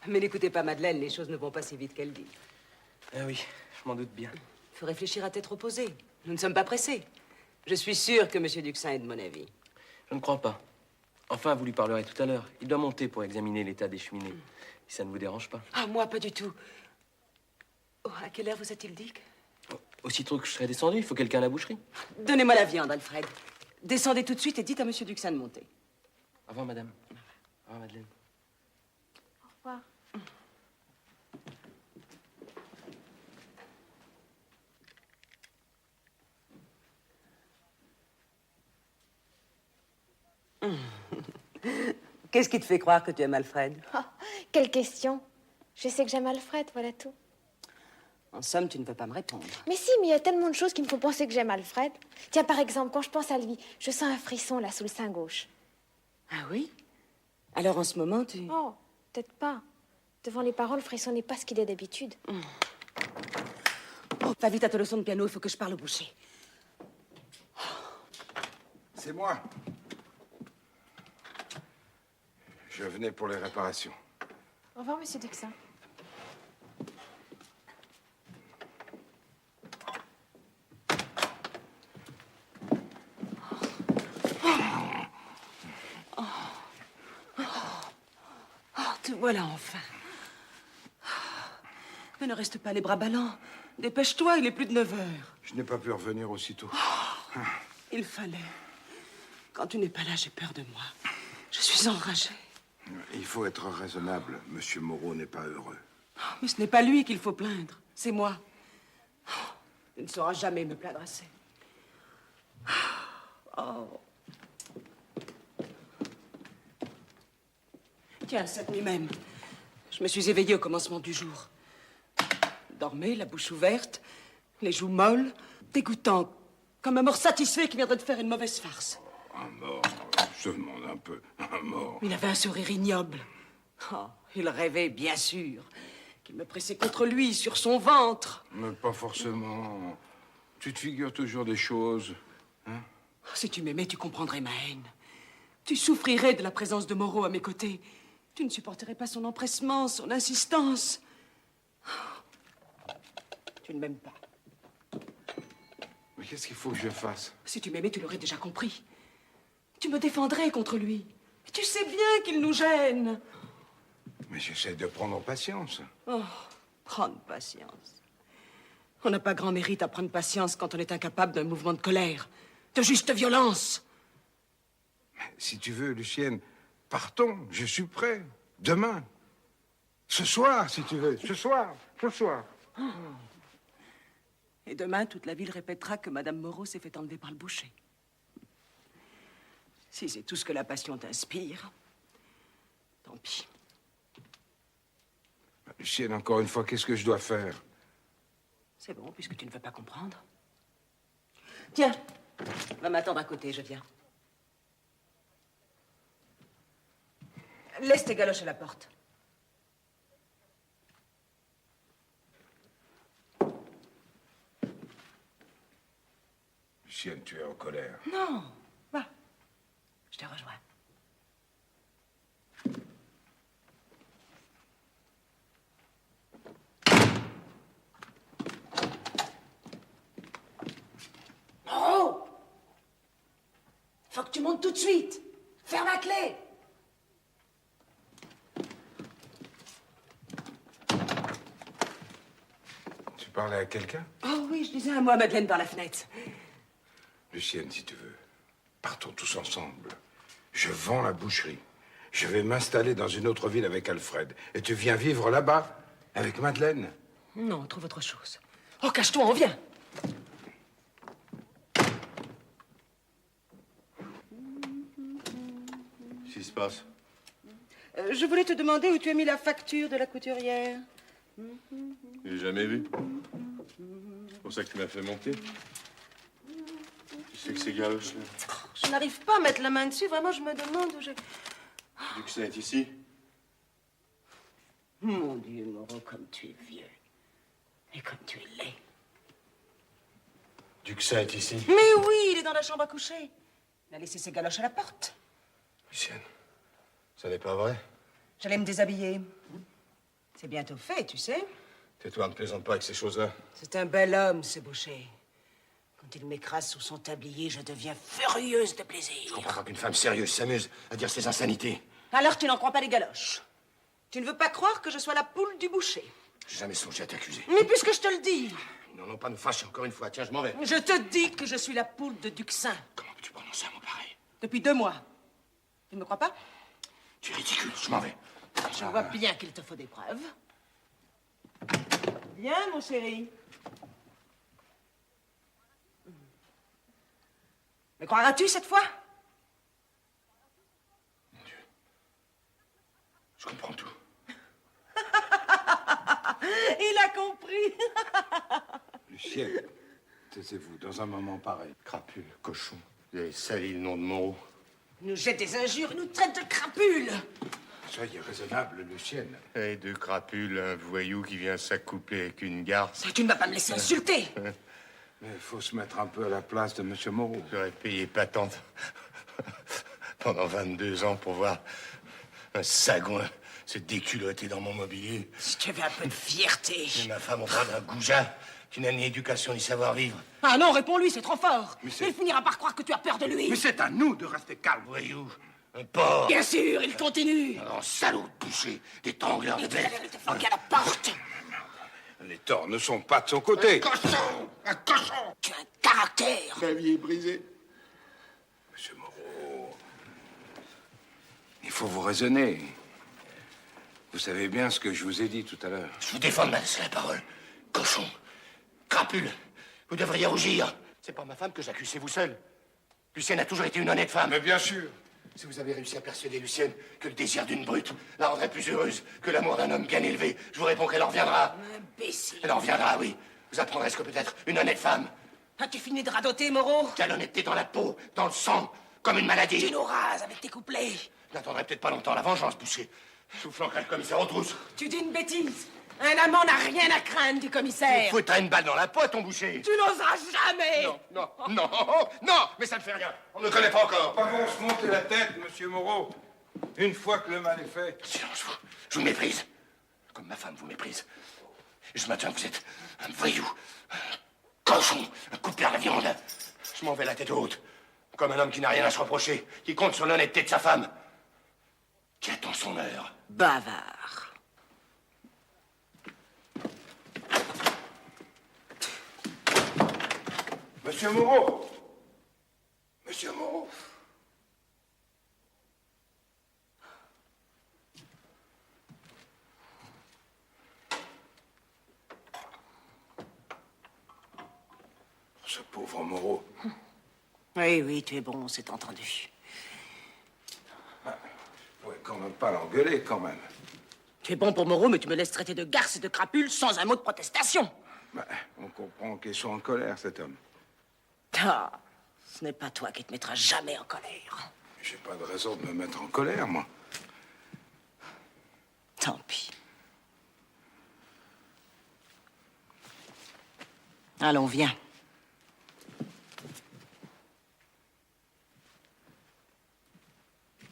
Mais n'écoutez pas Madeleine, les choses ne vont pas si vite qu'elle dit. Ah oui, je m'en doute bien. Il faut réfléchir à tête reposée. Nous ne sommes pas pressés. Je suis sûre que M. Duxin est de mon avis. Je ne crois pas. Enfin, vous lui parlerez tout à l'heure. Il doit monter pour examiner l'état des cheminées. Si ça ne vous dérange pas. Ah, moi, pas du tout. Oh, à quelle heure vous a-t-il dit Aussitôt que je serai descendu, il faut quelqu'un à la boucherie. Donnez-moi la viande, Alfred. Descendez tout de suite et dites à M. Duxin de monter. Au revoir, madame. Au revoir, Madeleine. Au revoir. Qu'est-ce qui te fait croire que tu aimes Alfred? Oh, quelle question. Je sais que j'aime Alfred, voilà tout. En somme, tu ne peux pas me répondre. Mais si, mais il y a tellement de choses qui me font penser que j'aime Alfred. Tiens, par exemple, quand je pense à lui, je sens un frisson là sous le sein gauche. Ah oui? Alors en ce moment, tu... Oh, peut-être pas. Devant les parents, le frisson n'est pas ce qu'il est d'habitude. Oh, va vite à ta leçon de piano, il faut que je parle au boucher. C'est moi. Je venais pour les réparations. Au revoir, monsieur Duxin. Te voilà enfin. Mais ne reste pas les bras ballants. Dépêche-toi, il est plus de 9 heures. Je n'ai pas pu revenir aussitôt. Il fallait. Quand tu n'es pas là, j'ai peur de moi. Je suis enragée. Il faut être raisonnable. Monsieur Moreau n'est pas heureux. Mais ce n'est pas lui qu'il faut plaindre, c'est moi. Il ne saura jamais me plaindre assez. Oh. Tiens, cette nuit même, je me suis éveillée au commencement du jour. Dormais, la bouche ouverte, les joues molles, dégoûtant, comme un mort satisfait qui viendrait de faire une mauvaise farce. Un mort, je demande un peu. Un mort. Il avait un sourire ignoble. Oh, il rêvait, bien sûr, qu'il me pressait contre lui, sur son ventre. Mais pas forcément. Tu te figures toujours des choses. Hein? Si tu m'aimais, tu comprendrais ma haine. Tu souffrirais de la présence de Moreau à mes côtés. Tu ne supporterais pas son empressement, son insistance. Tu ne m'aimes pas. Mais qu'est-ce qu'il faut que je fasse? Si tu m'aimais, tu l'aurais déjà compris. Tu me défendrais contre lui. Tu sais bien qu'il nous gêne. Mais j'essaie de prendre patience. Oh, prendre patience. On n'a pas grand mérite à prendre patience quand on est incapable d'un mouvement de colère, de juste violence. Mais si tu veux, Lucienne, partons. Je suis prêt. Demain. Ce soir, si tu veux. Ce soir. Ce soir. Et demain, toute la ville répétera que Madame Moreau s'est fait enlever par le boucher. Si c'est tout ce que la passion t'inspire, tant pis. Lucienne, encore une fois, qu'est-ce que je dois faire? C'est bon, puisque tu ne veux pas comprendre. Tiens, va m'attendre à côté, je viens. Laisse tes galoches à la porte. Lucienne, tu es en colère. Non, va. Je te rejoins. Oh! Faut que tu montes tout de suite. Ferme la clé. Tu parlais à quelqu'un? Oh oui, je disais un mot à Madeleine par la fenêtre. Lucienne, si tu veux, partons tous ensemble. Je vends la boucherie. Je vais m'installer dans une autre ville avec Alfred. Et tu viens vivre là-bas avec Madeleine? Non, trouve autre chose. Oh, cache-toi, on vient. Qu'est-ce qui se passe? Je voulais te demander où tu as mis la facture de la couturière. J'ai jamais vu. C'est pour ça que tu m'as fait monter. Tu sais que c'est galoche, là. Je n'arrive pas à mettre la main dessus. Vraiment, je me demande où j'ai... Duxin est ici. Mon Dieu, Moreau, comme tu es vieux. Et comme tu es laid. Duxin est ici. Mais oui, il est dans la chambre à coucher. Il a laissé ses galoches à la porte. Lucienne, ça n'est pas vrai. J'allais me déshabiller. C'est bientôt fait, tu sais. Tais-toi, ne plaisante pas avec ces choses-là. C'est un bel homme, ce boucher. Quand il m'écrase sous son tablier, je deviens furieuse de plaisir. Je comprends pas qu'une femme sérieuse s'amuse à dire ces insanités. Alors tu n'en crois pas les galoches. Tu ne veux pas croire que je sois la poule du boucher. J'ai jamais songé à t'accuser. Mais puisque je te le dis. Non, non, pas nous fâcher encore une fois. Tiens, je m'en vais. Je te dis que je suis la poule de Duxin. Comment peux-tu prononcer un mot pareil? Depuis 2 mois. Tu ne me crois pas? Tu es ridicule, je m'en vais. Je vois bien qu'il te faut des preuves. Viens, mon chéri. Me croiras-tu cette fois? Mon Dieu. Je comprends tout. Il a compris. Lucienne, taisez-vous dans un moment pareil. Crapule, cochon. Vous avez sali le nom de Moreau. Il nous jette des injures, il nous traite de crapules. Soyez raisonnable, Lucienne. Et deux crapules, un voyou qui vient s'accoupler avec une garce. Tu ne vas pas me laisser insulter. Mais il faut se mettre un peu à la place de M. Moreau. J'aurais payé patente pendant 22 ans pour voir un sagouin se déculotter dans mon mobilier. Si tu avais un peu de fierté. Et ma femme au bras d'un goujat qui n'a ni éducation ni savoir-vivre. Ah non, réponds-lui, c'est trop fort. Il finira par croire que tu as peur de lui. Mais c'est à nous de rester calmes. Voyou, un porc. Bien sûr, il continue. Un salaud de boucher, des tangleurs de bêtes. Il te flanquer à la porte. Les torts ne sont pas de son côté. Cochon! Un cochon! Tu as un caractère. Ma vie est brisée. Monsieur Moreau, il faut vous raisonner. Vous savez bien ce que je vous ai dit tout à l'heure. Je vous défends, c'est la parole. Cochon, crapule, vous devriez rougir. C'est pas ma femme que j'accuse, c'est vous seul. Lucienne a toujours été une honnête femme. Mais bien sûr. Si vous avez réussi à persuader Lucienne que le désir d'une brute la rendrait plus heureuse que l'amour d'un homme bien élevé, je vous réponds qu'elle en reviendra. Imbécile. Elle en reviendra, oui. Vous apprendrez ce que peut être une honnête femme. As-tu fini de radoter, Moreau? Quelle honnêteté dans la peau, dans le sang, comme une maladie. Tu nous rases avec tes couplets. Je n'attendrai peut-être pas longtemps la vengeance, boucher. Je vous flanquerai le commissaire aux trousses. Tu dis une bêtise. Un amant n'a rien à craindre du commissaire. Foutre une balle dans la pote, ton boucher. Tu n'oseras jamais. Non, mais ça ne fait rien. On ne connaît pas encore. Pas bon se monter la tête, monsieur Moreau. Une fois que le mal est fait. Silence, je vous méprise. Comme ma femme vous méprise. Et je maintiens que vous êtes un voyou, un cochon, un coupeur de viande. Je m'en vais la tête haute. Comme un homme qui n'a rien à se reprocher, qui compte sur l'honnêteté de sa femme. Qui attend son heure. Bavard. Monsieur Moreau. Monsieur Moreau. Ce pauvre Moreau. Oui, tu es bon, c'est entendu. Vous pouvez quand même pas l'engueuler, quand même. Tu es bon pour Moreau, mais tu me laisses traiter de garce et de crapule sans un mot de protestation. On comprend qu'il soit en colère, cet homme. Ah, ce n'est pas toi qui te mettras jamais en colère. J'ai pas de raison de me mettre en colère, moi. Tant pis. Allons, viens.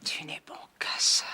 Tu n'es bon qu'à ça.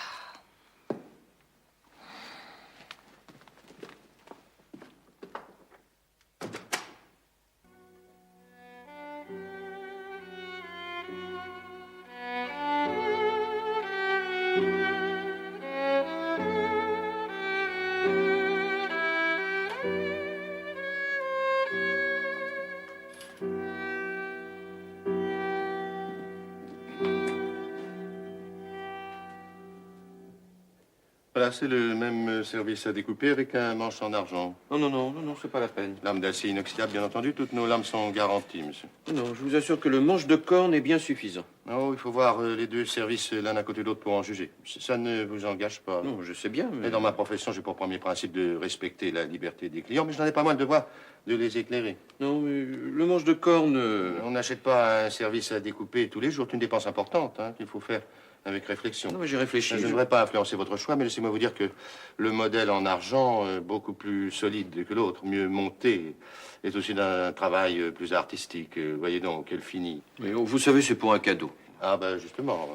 Voilà, c'est le même service à découper avec un manche en argent. Non, c'est pas la peine. Lame d'acier inoxydable, bien entendu. Toutes nos lames sont garanties, monsieur. Non, je vous assure que le manche de corne est bien suffisant. Oh, il faut voir les deux services l'un à côté de l'autre pour en juger. Ça ne vous engage pas. Non, je sais bien, mais... Et dans ma profession, j'ai pour premier principe de respecter la liberté des clients, mais je n'en ai pas moins le devoir de les éclairer. Non, mais le manche de corne... On n'achète pas un service à découper tous les jours. C'est une dépense importante qu'il faut faire avec réflexion. Non, mais j'ai réfléchi. Je ne voudrais pas influencer votre choix, mais laissez-moi vous dire que le modèle en argent, beaucoup plus solide que l'autre, mieux monté, est aussi d'un travail plus artistique. Voyez donc, quel fini. Mais vous savez, c'est pour un cadeau. Ah ben justement,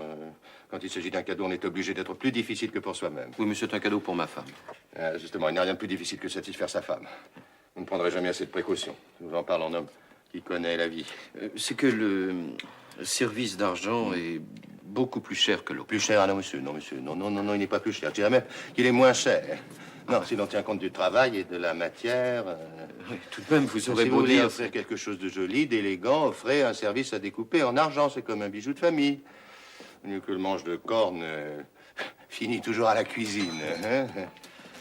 quand il s'agit d'un cadeau, on est obligé d'être plus difficile que pour soi-même. Oui, mais c'est un cadeau pour ma femme. Justement, il n'y a rien de plus difficile que satisfaire sa femme. Vous ne prendrez jamais assez de précautions. Je vous en parle en homme qui connaît la vie. C'est que le service d'argent est beaucoup plus cher que l'autre. Plus cher? Ah non, monsieur, non, il n'est pas plus cher. Je dirais même qu'il est moins cher. Non, si l'on tient compte du travail et de la matière... Oui, tout de même, vous aurez si beau vous voulez dire... offrir quelque chose de joli, d'élégant, offrez un service à découper en argent. C'est comme un bijou de famille. Mieux que le manche de corne finit toujours à la cuisine. Hein?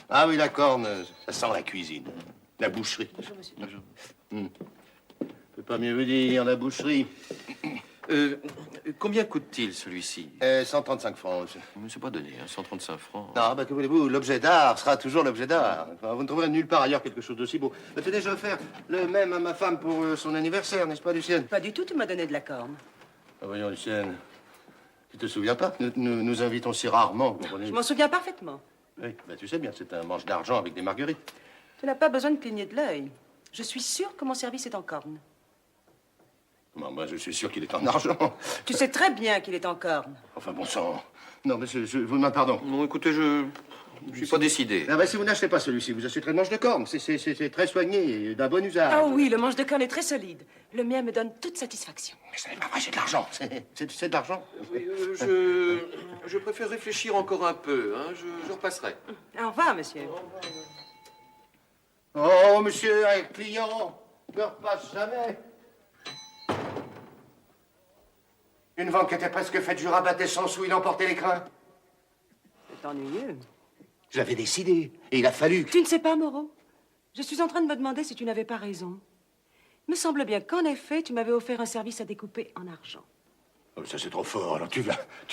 Ah oui, la corne, ça sent la cuisine. La boucherie. Bonjour, monsieur. Bonjour. Je peux pas mieux vous dire, la boucherie. Combien coûte-t-il, celui-ci 135 francs, monsieur. Mais c'est pas donné, 135 francs. Non, que voulez-vous, l'objet d'art sera toujours l'objet d'art. Enfin, vous ne trouverez nulle part ailleurs quelque chose d'aussi beau. Mais tenez, je vais faire le même à ma femme pour son anniversaire, n'est-ce pas, Lucienne? Pas du tout, tu m'as donné de la corne. Ah, voyons, Lucienne, tu te souviens pas? Nous invitons si rarement, vous comprenez? Je m'en souviens parfaitement. Oui, tu sais bien, c'est un manche d'argent avec des marguerites. Tu n'as pas besoin de cligner de l'œil. Je suis sûre que mon service est en corne. Moi, je suis sûr qu'il est en argent. Tu sais très bien qu'il est en corne. Enfin, bon sang. Non, mais je vous demande pardon. Non, écoutez, je suis pas décidé. Ah, si vous n'achetez pas celui-ci, vous achèterez le manche de corne. C'est très soigné et d'un bon usage. Ah oui, le manche de corne est très solide. Le mien me donne toute satisfaction. Mais ce n'est pas vrai, c'est de l'argent. C'est de l'argent. Oui, je préfère réfléchir encore un peu. Hein. Je repasserai. Au revoir, monsieur. Oh, monsieur, un client ne repasse jamais. Une vente qui était presque faite, je rabattais sans sou, il emportait les crins. C'est ennuyeux. Je l'avais décidé, et il a fallu que... Tu ne sais pas, Moreau? Je suis en train de me demander si tu n'avais pas raison. Il me semble bien qu'en effet, tu m'avais offert un service à découper en argent. Oh, ça, c'est trop fort. Alors, tu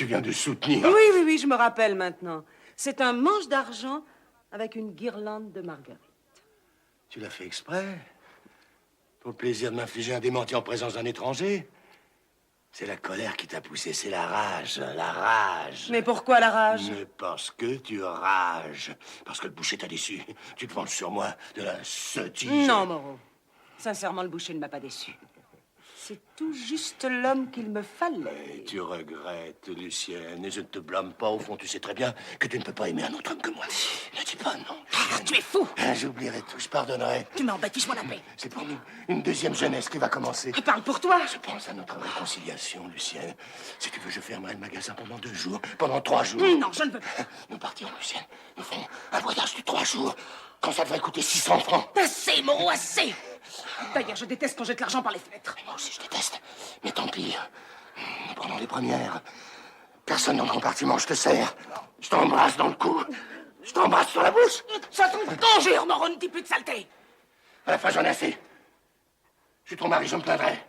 viens de soutenir... Oui, je me rappelle maintenant. C'est un manche d'argent avec une guirlande de marguerite. Tu l'as fait exprès? Pour le plaisir de m'infliger un démenti en présence d'un étranger? C'est la colère qui t'a poussé, c'est la rage, la rage. Mais pourquoi la rage? Mais parce que tu rages. Parce que le boucher t'a déçu. Tu te penches sur moi de la sottise. Non, Moreau. Sincèrement, le boucher ne m'a pas déçu. C'est tout juste l'homme qu'il me fallait. Et tu regrettes, Lucienne, et je ne te blâme pas. Au fond, tu sais très bien que tu ne peux pas aimer un autre homme que moi. Ne dis pas non. Tu es fou. J'oublierai tout, je pardonnerai. Tu m'embêtes, fiche-moi la paix. C'est pour nous une deuxième jeunesse qui va commencer. Parle pour toi. Je pense à notre réconciliation, Lucienne. Si tu veux, je fermerai le magasin pendant 2 jours, pendant 3 jours. Non, je ne veux pas. Nous partirons, Lucienne. Nous ferons un voyage de 3 jours, quand ça devrait coûter 600 francs. Assez, Moreau, assez. D'ailleurs, je déteste qu'on jette l'argent par les fenêtres. Moi aussi, je déteste. Mais tant pis. Nous prenons les premières. Personne dans le compartiment, je te serre. Je t'embrasse dans le cou. Je t'embrasse sur la bouche. Ça tombe conjure, Moreau, ne dis plus de saleté. À la fin, j'en ai assez. Je suis ton mari, je me plaindrai.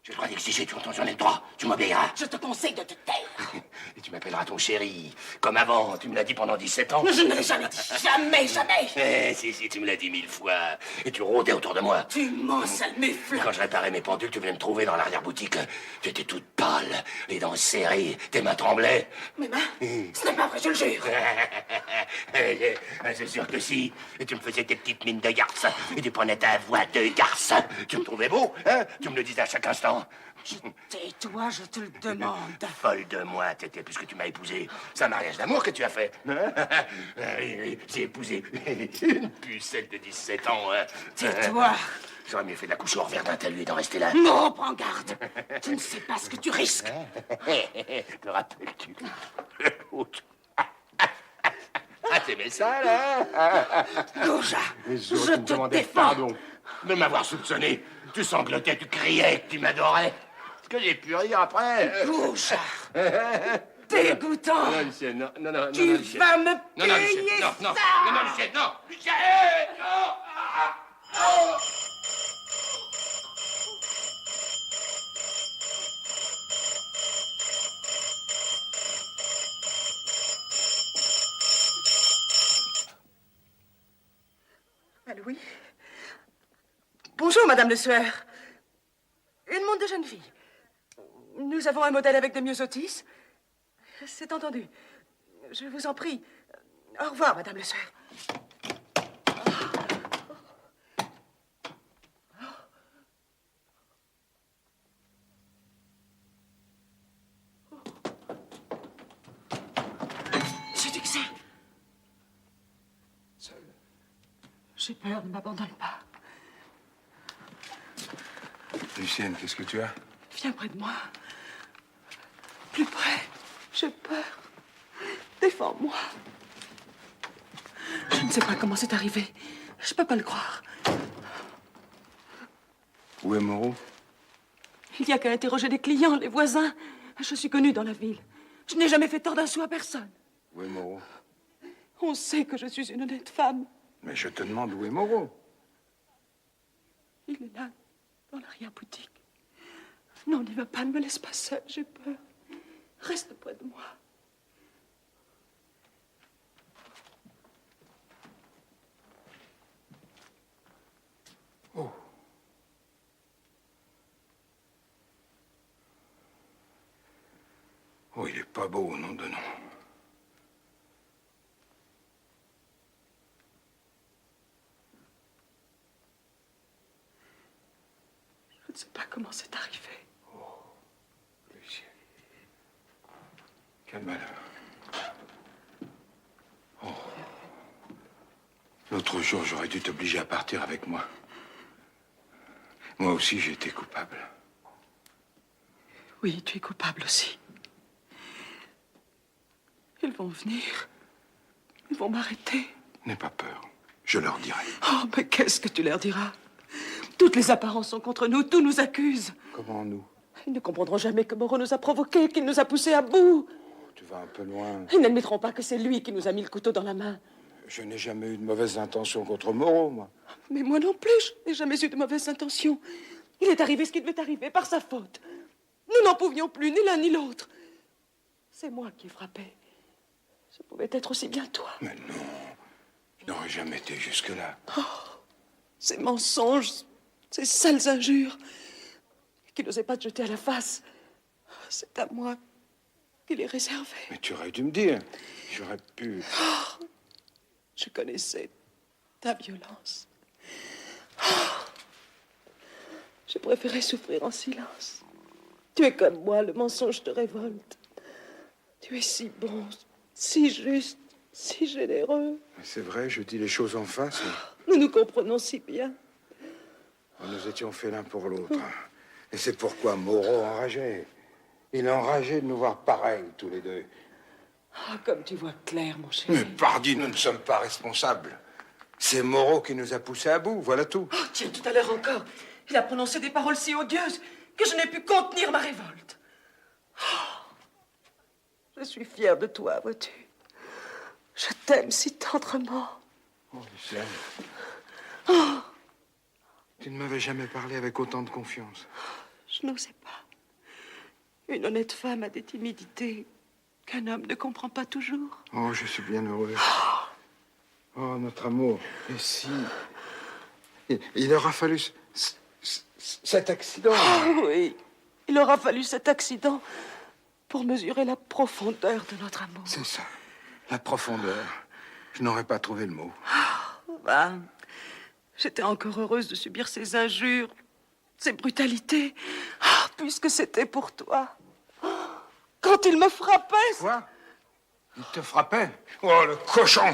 J'ai le droit d'exiger, tu entends, j'en ai le droit. Tu m'obéiras. Je te conseille de te taire. Et tu m'appelleras ton chéri. Comme avant, tu me l'as dit pendant 17 ans. Je ne l'ai jamais dit. Jamais, jamais. Si, tu me l'as dit 1000 fois. Et tu rôdais autour de moi. Tu mens, sale mufle. Quand je réparais mes pendules, tu venais me trouver dans l'arrière-boutique. Tu étais toute pâle, les dents serrées, tes mains tremblaient. Mes mains? Ce n'est pas vrai, je le jure. C'est sûr que si. Et tu me faisais tes petites mines de garce. Et tu prenais ta voix de garce. Tu me trouvais beau, hein? Tu me le disais à chaque instant. Tais-toi, je te le demande. Folle de moi, t'étais, puisque tu m'as épousé. C'est un mariage d'amour que tu as fait. Oui, j'ai épousé une pucelle de 17 ans. Tais-toi. J'aurais mieux fait d'accoucher au Verdun talus et d'en rester là. Non, prends garde. Tu ne sais pas ce que tu risques. Te rappelles-tu? Ah, t'aimais ça, là? Goja, je te demandais défends. pardon de m'avoir soupçonné. Tu sanglotais, tu criais, que tu m'adorais. Est-ce que j'ai pu rire après? Goja, dégoûtant. Non, Lucienne, non, Tu vas me non, payer Lucienne, ça. non, Lucienne, non, Lucienne, non. Oh. Allô, oui. Bonjour, Madame Le Sueur. Une montre de jeune fille. Nous avons un modèle avec des myosotis. C'est entendu. Je vous en prie. Au revoir, Madame Le Sueur. J'ai dit que c'est... J'ai peur, ne m'abandonne pas. Lucienne, qu'est-ce que tu as? Viens près de moi. Plus près. J'ai peur. Défends-moi. Je ne sais pas comment c'est arrivé. Je peux pas le croire. Où est Moreau? Il n'y a qu'à interroger les clients, les voisins. Je suis connue dans la ville. Je n'ai jamais fait tort d'un sou à personne. Où est Moreau? On sait que je suis une honnête femme. Mais je te demande où est Moreau? Il est là, dans l'arrière-boutique. Non, n'y va pas, ne me laisse pas seule, j'ai peur. Reste près de moi. Oh. Oh, il est pas beau, nom de nom. Je ne sais pas comment c'est arrivé. Lucienne. Quel malheur. Oh. L'autre jour, j'aurais dû t'obliger à partir avec moi. Moi aussi, j'ai été coupable. Oui, tu es coupable aussi. Ils vont venir. Ils vont m'arrêter. N'aie pas peur. Je leur dirai. Oh, mais qu'est-ce que tu leur diras? Toutes les apparences sont contre nous, tout nous accuse. Comment nous? Ils ne comprendront jamais que Moreau nous a provoqués, qu'il nous a poussés à bout. Tu vas un peu loin. Ils n'admettront pas que c'est lui qui nous a mis le couteau dans la main. Je n'ai jamais eu de mauvaises intentions contre Moreau, moi. Mais moi non plus, je n'ai jamais eu de mauvaises intentions. Il est arrivé ce qui devait arriver par sa faute. Nous n'en pouvions plus, ni l'un ni l'autre. C'est moi qui ai frappé. Ce pouvait être aussi bien toi. Mais non, je n'aurais jamais été jusque-là. Oh, ces mensonges, ces sales injures. qu'il n'osait pas te jeter à la face. C'est à moi qu'il est réservé. Mais tu aurais dû me dire. J'aurais pu... Je connaissais ta violence. J'ai préféré souffrir en silence. Tu es comme moi, le mensonge te révolte. Tu es si bon, si juste, si généreux. C'est vrai, je dis les choses en face. Nous nous comprenons si bien. Nous étions faits l'un pour l'autre. Et c'est pourquoi Moreau enrageait. Il est enragé de nous voir pareils, tous les deux. Ah, comme tu vois clair, mon chéri. Mais pardi, nous ne sommes pas responsables. C'est Moreau qui nous a poussés à bout, voilà tout. Oh, tiens, tout à l'heure encore, il a prononcé des paroles si odieuses que je n'ai pu contenir ma révolte. Oh, je suis fière de toi, vois-tu. Je t'aime si tendrement. Oh, Lucienne. Tu ne m'avais jamais parlé avec autant de confiance. Je n'osais pas. Une honnête femme a des timidités qu'un homme ne comprend pas toujours. Oh, je suis bien heureux. Oh, notre amour. Et si... Il aura fallu cet accident. Oh, oui, il aura fallu cet accident pour mesurer la profondeur de notre amour. C'est ça, la profondeur. Je n'aurais pas trouvé le mot. Ben, j'étais encore heureuse de subir ces injures, ces brutalités, puisque c'était pour toi. Quand il me frappait... Quoi? Il te frappait? Oh, le cochon!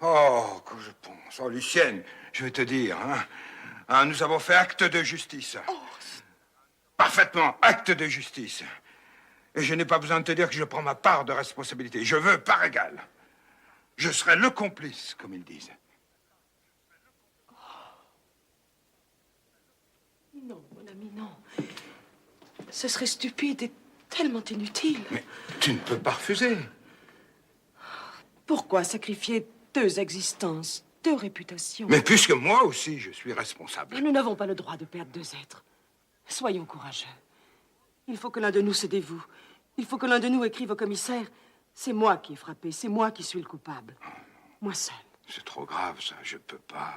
Oh, que je pense. Oh, Lucienne, je vais te dire, hein, nous avons fait acte de justice. Oh. Parfaitement, acte de justice. Et je n'ai pas besoin de te dire que je prends ma part de responsabilité. Je veux par égal. Je serai le complice, comme ils disent. Non, mon ami, non. Ce serait stupide et tellement inutile. Mais tu ne peux pas refuser. Pourquoi sacrifier 2 existences, 2 réputations? Mais puisque moi aussi, je suis responsable. Nous n'avons pas le droit de perdre 2 êtres. Soyons courageux. Il faut que l'un de nous se dévoue. Il faut que l'un de nous écrive au commissaire. C'est moi qui ai frappé, c'est moi qui suis le coupable. Moi seul. C'est trop grave, ça, je peux pas.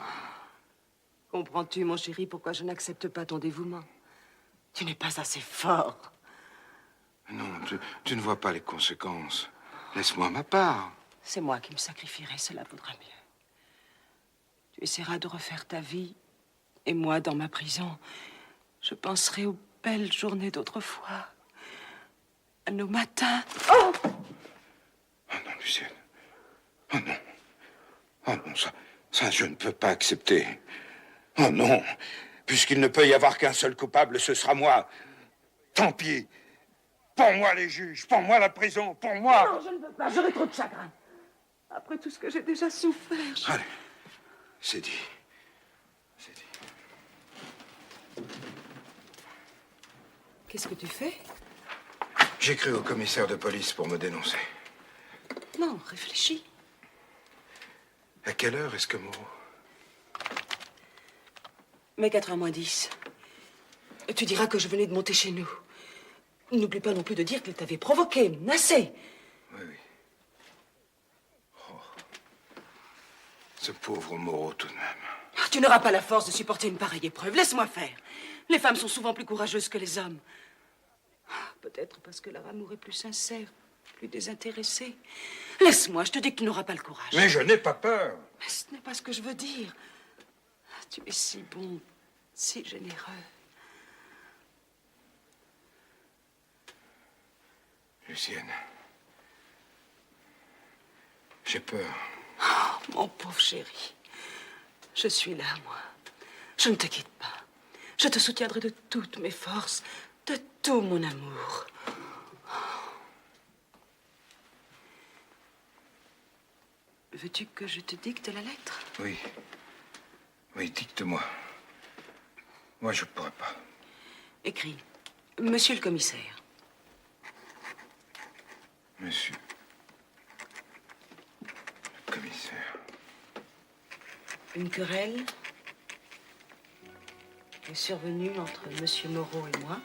Comprends-tu, mon chéri, pourquoi je n'accepte pas ton dévouement? Tu n'es pas assez fort. Non, tu ne vois pas les conséquences. Laisse-moi ma part. C'est moi qui me sacrifierai, cela vaudra mieux. Tu essaieras de refaire ta vie, et moi, dans ma prison, je penserai aux belles journées d'autrefois, à nos matins. Oh! Oh non, Lucienne. Oh non. Oh non, ça, je ne peux pas accepter. Oh non. Puisqu'il ne peut y avoir qu'un seul coupable, ce sera moi. Tant pis. Pour moi, les juges. Pour moi, la prison. Pour moi. Non, je ne veux pas. J'aurai trop de chagrin. Après tout ce que j'ai déjà souffert. Allez. C'est dit. C'est dit. Qu'est-ce que tu fais? J'écris au commissaire de police pour me dénoncer. Non, réfléchis. À quelle heure est-ce que Moreau... Mais 4h moins 10. Tu diras que je venais de monter chez nous. N'oublie pas non plus de dire qu'il t'avait provoqué, menacé. Oui, oui. Oh. Ce pauvre Moreau, tout de même. Tu n'auras pas la force de supporter une pareille épreuve. Laisse-moi faire. Les femmes sont souvent plus courageuses que les hommes. Peut-être parce que leur amour est plus sincère, plus désintéressé. Laisse-moi, je te dis que tu n'auras pas le courage. Mais je n'ai pas peur. Mais ce n'est pas ce que je veux dire. Tu es si bon, si généreux. Lucienne, j'ai peur. Oh, mon pauvre chéri, je suis là, moi. Je ne te quitte pas. Je te soutiendrai de toutes mes forces, de tout mon amour. Veux-tu que je te dicte la lettre? Oui. Oui, dicte-moi. Moi, je ne pourrais pas. Écris. Monsieur le commissaire. Monsieur le commissaire. Une querelle est survenue entre Monsieur Moreau et moi.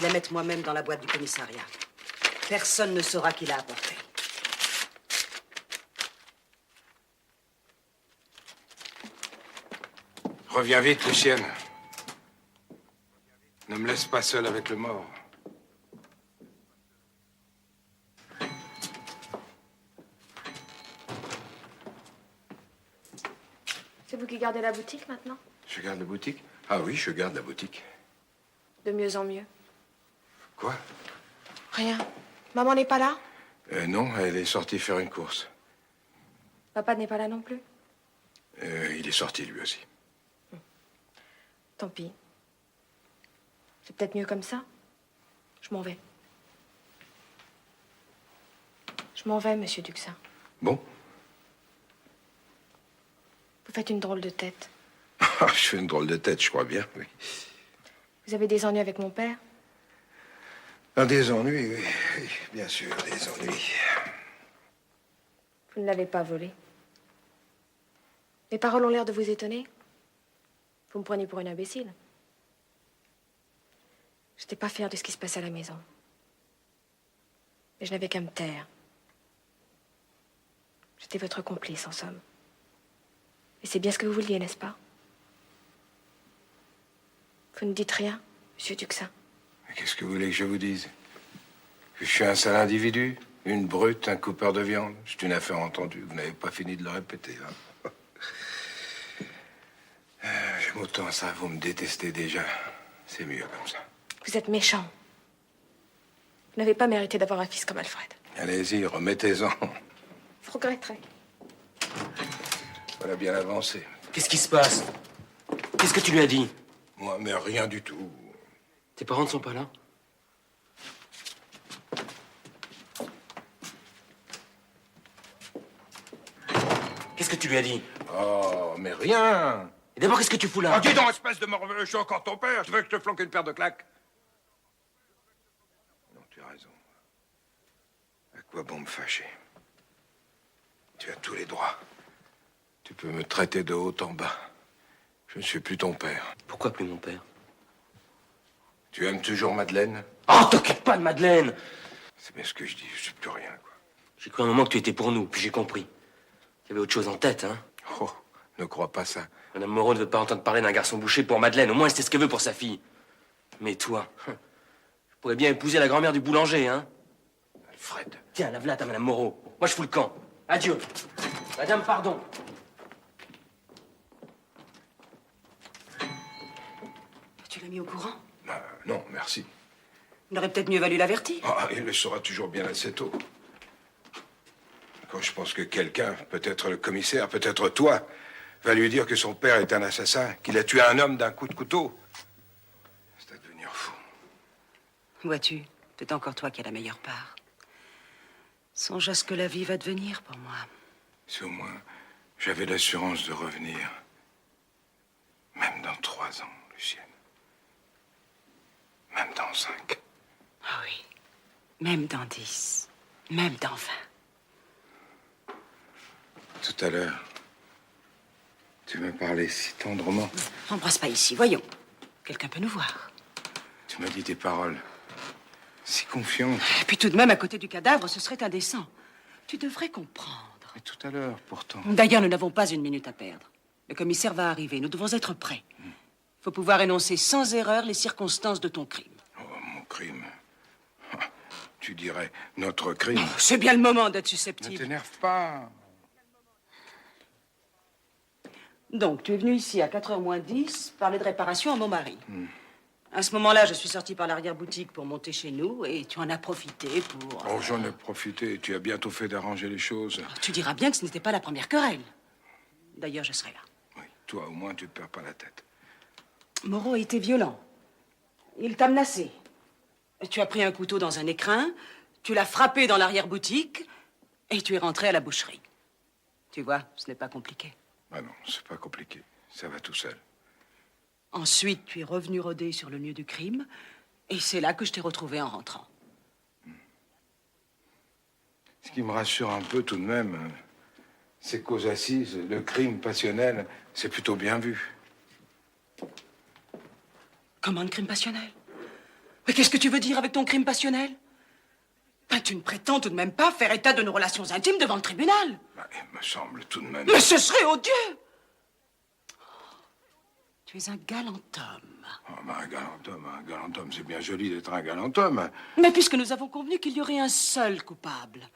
les mettre moi-même dans la boîte du commissariat. Personne ne saura qui l'a apporté. Reviens vite, Lucienne. Ne me laisse pas seul avec le mort. C'est vous qui gardez la boutique maintenant? Je garde la boutique? Ah oui, je garde la boutique. De mieux en mieux. Quoi? Rien. Maman n'est pas là? Non, elle est sortie faire une course. Papa n'est pas là non plus? Il est sorti lui aussi. Tant pis. C'est peut-être mieux comme ça. Je m'en vais. Je m'en vais, monsieur Duxin. Bon. Vous faites une drôle de tête. Je fais une drôle de tête, je crois bien, oui. Vous avez des ennuis avec mon père? Ah, des ennuis, oui. Oui, bien sûr, des ennuis. Vous ne l'avez pas volé. Mes paroles ont l'air de vous étonner. Vous me prenez pour une imbécile. Je n'étais pas fière de ce qui se passait à la maison. Mais je n'avais qu'à me taire. J'étais votre complice, en somme. Et c'est bien ce que vous vouliez, n'est-ce pas? Vous ne dites rien, monsieur Duxin. Qu'est-ce que vous voulez que je vous dise? Que je suis un sale individu? Une brute, un coupeur de viande? C'est une affaire entendue. Vous n'avez pas fini de le répéter, hein? J'aime autant ça, vous me détestez déjà. C'est mieux comme ça. Vous êtes méchant. Vous n'avez pas mérité d'avoir un fils comme Alfred. Allez-y, remettez-en. Vous regretterez. Voilà bien avancé. Qu'est-ce qui se passe? Qu'est-ce que tu lui as dit? Moi, mais rien du tout. Tes parents ne sont pas là? Qu'est-ce que tu lui as dit? Oh, mais rien. Et d'abord, qu'est-ce que tu fous là? Ah, dis donc, espèce de morveux, je suis encore ton père. Tu veux que je te flanque une paire de claques? Non, tu as raison. À quoi bon me fâcher? Tu as tous les droits. Tu peux me traiter de haut en bas. Je ne suis plus ton père. Pourquoi plus mon père? Tu aimes toujours Madeleine? Oh, t'occupe pas de Madeleine! C'est bien ce que je dis, je sais plus rien, quoi. J'ai cru un moment que tu étais pour nous, puis j'ai compris. Tu avais autre chose en tête, hein? Oh, ne crois pas ça. Madame Moreau ne veut pas entendre parler d'un garçon bouché pour Madeleine. Au moins, c'est ce qu'elle veut pour sa fille. Mais toi, je pourrais bien épouser la grand-mère du boulanger, hein? Alfred. Tiens, lave-la ta Madame Moreau. Moi, je fous le camp. Adieu. Madame, pardon. Tu l'as mis au courant? Non, merci. Il aurait peut-être mieux valu l'avertir. Ah, il le saura toujours bien assez tôt. Quand je pense que quelqu'un, peut-être le commissaire, peut-être toi, va lui dire que son père est un assassin, qu'il a tué un homme d'un coup de couteau, c'est à devenir fou. Vois-tu, c'est encore toi qui as la meilleure part. Songe à ce que la vie va devenir pour moi. Si au moins j'avais l'assurance de revenir, même dans 3 ans, Lucienne. Même dans 5. Ah oui, même dans 10, même dans 20. Tout à l'heure, tu me parlais si tendrement. Embrasse pas ici, voyons. Quelqu'un peut nous voir. Tu m'as dit des paroles si confiantes. Et puis tout de même, à côté du cadavre, ce serait indécent. Tu devrais comprendre. Mais tout à l'heure, pourtant. D'ailleurs, nous n'avons pas une minute à perdre. Le commissaire va arriver, nous devons être prêts. Il faut pouvoir énoncer sans erreur les circonstances de ton crime. Oh, mon crime. Tu dirais notre crime. Oh, c'est bien le moment d'être Ne susceptible. t'énerve pas. Donc, tu es venu ici à 4h moins 10 parler de réparation à mon mari. À ce moment-là, je suis sortie par l'arrière-boutique pour monter chez nous et tu en as profité pour... Oh, j'en ai profité. Tu as bientôt fait d'arranger les choses. Tu diras bien que ce n'était pas la première querelle. D'ailleurs, je serai là. Oui, toi, au moins, tu ne perds pas la tête. Moreau a été violent. Il t'a menacé. Tu as pris un couteau dans un écrin, tu l'as frappé dans l'arrière-boutique et tu es rentré à la boucherie. Tu vois, ce n'est pas compliqué. Ah non, c'est pas compliqué. Ça va tout seul. Ensuite, tu es revenu rôder sur le lieu du crime et c'est là que je t'ai retrouvé en rentrant. Ce qui me rassure un peu tout de même, c'est qu'aux assises, le crime passionnel, c'est plutôt bien vu. Comment, le crime passionnel? Mais qu'est-ce que tu veux dire avec ton crime passionnel? Ben, tu ne prétends tout de même pas faire état de nos relations intimes devant le tribunal. Bah, il me semble tout de même... Mais ce serait odieux! Tu es un galant homme. Oh, bah, un galant homme, c'est bien joli d'être un galant homme. Mais puisque nous avons convenu qu'il y aurait un seul coupable,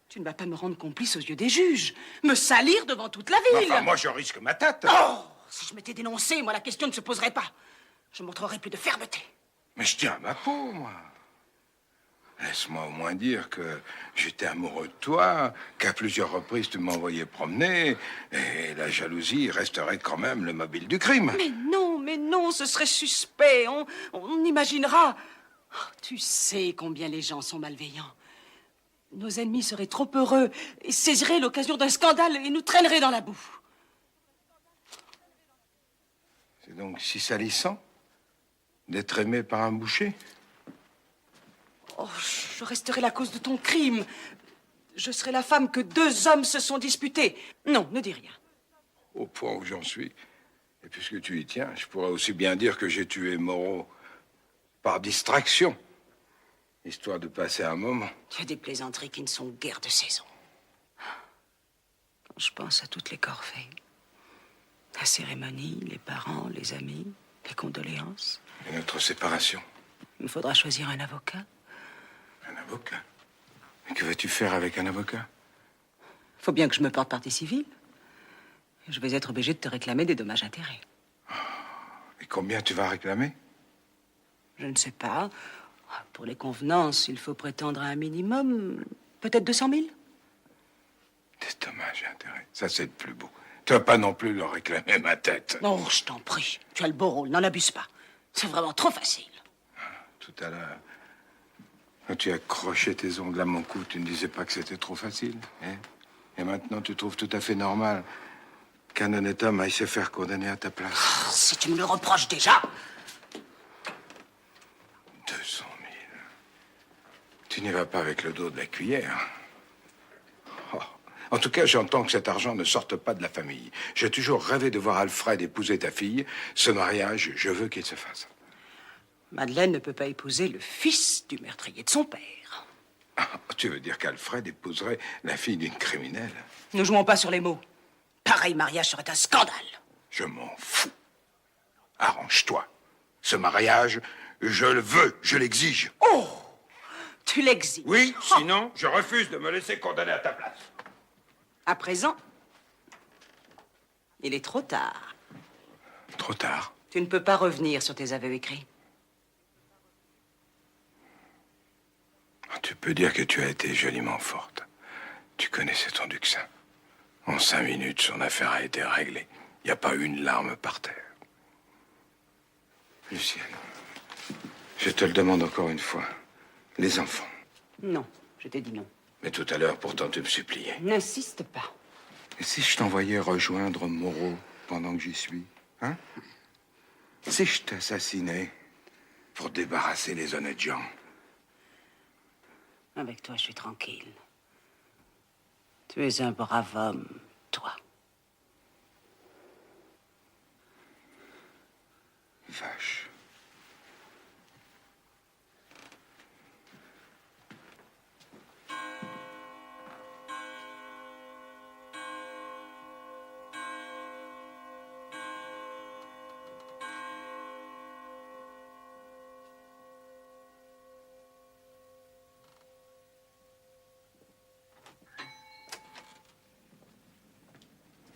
tu ne vas pas me rendre complice aux yeux des juges, me salir devant toute la ville. Enfin, moi, je risque ma tête. Oh! Si je m'étais dénoncé, moi, la question ne se poserait pas. Je montrerais plus de fermeté. Mais je tiens à ma peau, moi. Laisse-moi au moins dire que j'étais amoureux de toi, qu'à plusieurs reprises tu m'envoyais promener, et la jalousie resterait quand même le mobile du crime. Mais non, ce serait suspect. On imaginera. Oh, tu sais combien les gens sont malveillants. Nos ennemis seraient trop heureux et saisiraient l'occasion d'un scandale et nous traîneraient dans la boue. C'est donc si salissant d'être aimé par un boucher? Oh, je resterai la cause de ton crime. Je serai la femme que 2 hommes se sont disputés. Non, ne dis rien. Au point où j'en suis. Et puisque tu y tiens, je pourrais aussi bien dire que j'ai tué Moreau par distraction, histoire de passer un moment. Tu as des plaisanteries qui ne sont guère de saison. Quand je pense à toutes les corvées, la cérémonie, les parents, les amis, les condoléances. Et notre séparation. Il me faudra choisir un avocat. Un avocat? Mais que vas-tu faire avec un avocat? Faut bien que je me porte partie civile. Je vais être obligé de te réclamer des dommages-intérêts. Et combien tu vas réclamer? Je ne sais pas. Pour les convenances, il faut prétendre à un minimum. Peut-être 200 000? Des dommages-intérêts. Ça, c'est le plus beau. Tu vas pas non plus leur réclamer ma tête. Non, je t'en prie. Tu as le beau rôle, n'en abuse pas. C'est vraiment trop facile. Tout à l'heure, quand tu accrochais tes ongles à mon cou, tu ne disais pas que c'était trop facile, hein? Et maintenant, tu trouves tout à fait normal qu'un honnête homme aille se faire condamner à ta place. Oh, si tu me le reproches déjà. 200 000. Tu n'y vas pas avec le dos de la cuillère. Oh. En tout cas, j'entends que cet argent ne sorte pas de la famille. J'ai toujours rêvé de voir Alfred épouser ta fille. Ce mariage, je veux qu'il se fasse. Madeleine ne peut pas épouser le fils du meurtrier de son père. Ah, tu veux dire qu'Alfred épouserait la fille d'une criminelle? Ne jouons pas sur les mots. Pareil mariage serait un scandale. Je m'en fous. Arrange-toi. Ce mariage, je le veux, je l'exige. Oh! Tu l'exiges? Oui, sinon, je refuse de me laisser condamner à ta place. À présent, il est trop tard. Trop tard? Tu ne peux pas revenir sur tes aveux écrits. Tu peux dire que tu as été joliment forte. Tu connaissais ton Duxin. En 5 minutes, son affaire a été réglée. Il n'y a pas une larme par terre. Lucienne, je te le demande encore une fois. Les enfants. Non, je t'ai dit non. Mais tout à l'heure, pourtant, tu me suppliais. N'insiste pas. Et si je t'envoyais rejoindre Moreau pendant que j'y suis, hein? Si je t'assassinais pour débarrasser les honnêtes gens? Avec toi, je suis tranquille. Tu es un brave homme, toi. Vache.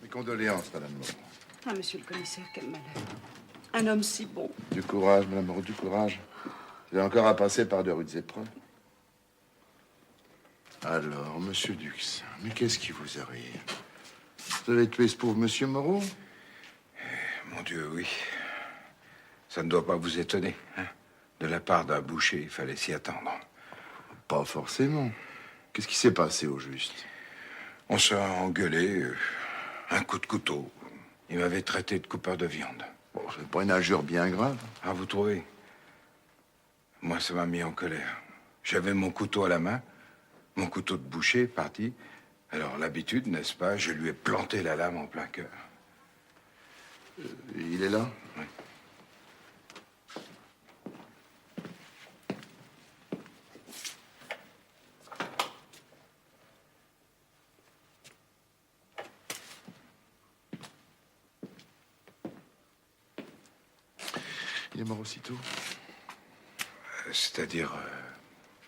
Mes condoléances, madame Moreau. Ah, monsieur le commissaire, quel malheur. Un homme si bon. Du courage, madame Moreau, du courage. J'ai encore à passer par de rudes épreuves. Alors, monsieur Dux, mais qu'est-ce qui vous arrive? Vous avez tué ce pauvre monsieur Moreau? Mon Dieu, oui. Ça ne doit pas vous étonner, hein? De la part d'un boucher, il fallait s'y attendre. Pas forcément. Qu'est-ce qui s'est passé au juste? On s'est engueulé, un coup de couteau. Il m'avait traité de coupeur de viande. Bon, c'est pas une injure bien grave. Ah, vous trouvez? Moi, ça m'a mis en colère. J'avais mon couteau à la main, mon couteau de boucher parti. Alors, l'habitude, n'est-ce pas? Je lui ai planté la lame en plein cœur. Il est là? Oui. est mort aussitôt? C'est-à-dire...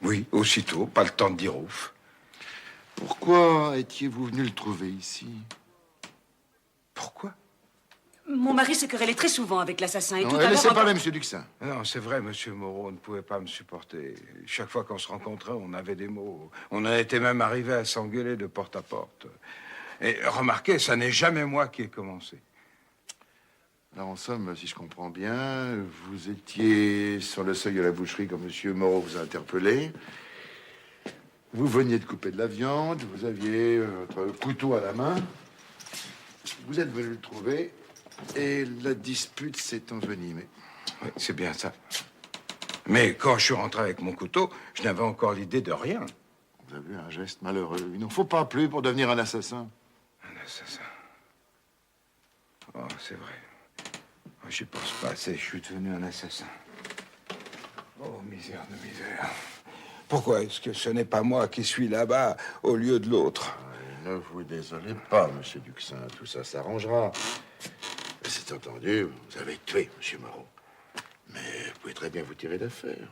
oui, aussitôt, pas le temps de dire ouf. Pourquoi étiez-vous venu le trouver ici? Pourquoi? Mon mari se querellait très souvent avec l'assassin et Non, tout à l'heure... laissez parler, monsieur Duxin. Non, c'est vrai, monsieur Moreau ne pouvait pas me supporter. Chaque fois qu'on se rencontrait, on avait des mots. On en était même arrivé à s'engueuler de porte à porte. Et remarquez, ça n'est jamais moi qui ai commencé. Alors, en somme, si je comprends bien, vous étiez sur le seuil de la boucherie quand monsieur Moreau vous a interpellé. Vous veniez de couper de la viande, vous aviez votre couteau à la main. Vous êtes venu le trouver et la dispute s'est envenimée. Oui, c'est bien ça. Mais quand je suis rentré avec mon couteau, je n'avais encore l'idée de rien. Vous avez eu un geste malheureux. Il n'en faut pas plus pour devenir un assassin. Un assassin. Oh, c'est vrai. Oh, j'y pense pas assez, je suis devenu un assassin. Oh, misère de misère. Pourquoi est-ce que ce n'est pas moi qui suis là-bas au lieu de l'autre? Ne vous désolez pas, monsieur Duxin. Tout ça s'arrangera. C'est entendu, vous avez tué monsieur Moreau. Mais vous pouvez très bien vous tirer d'affaire.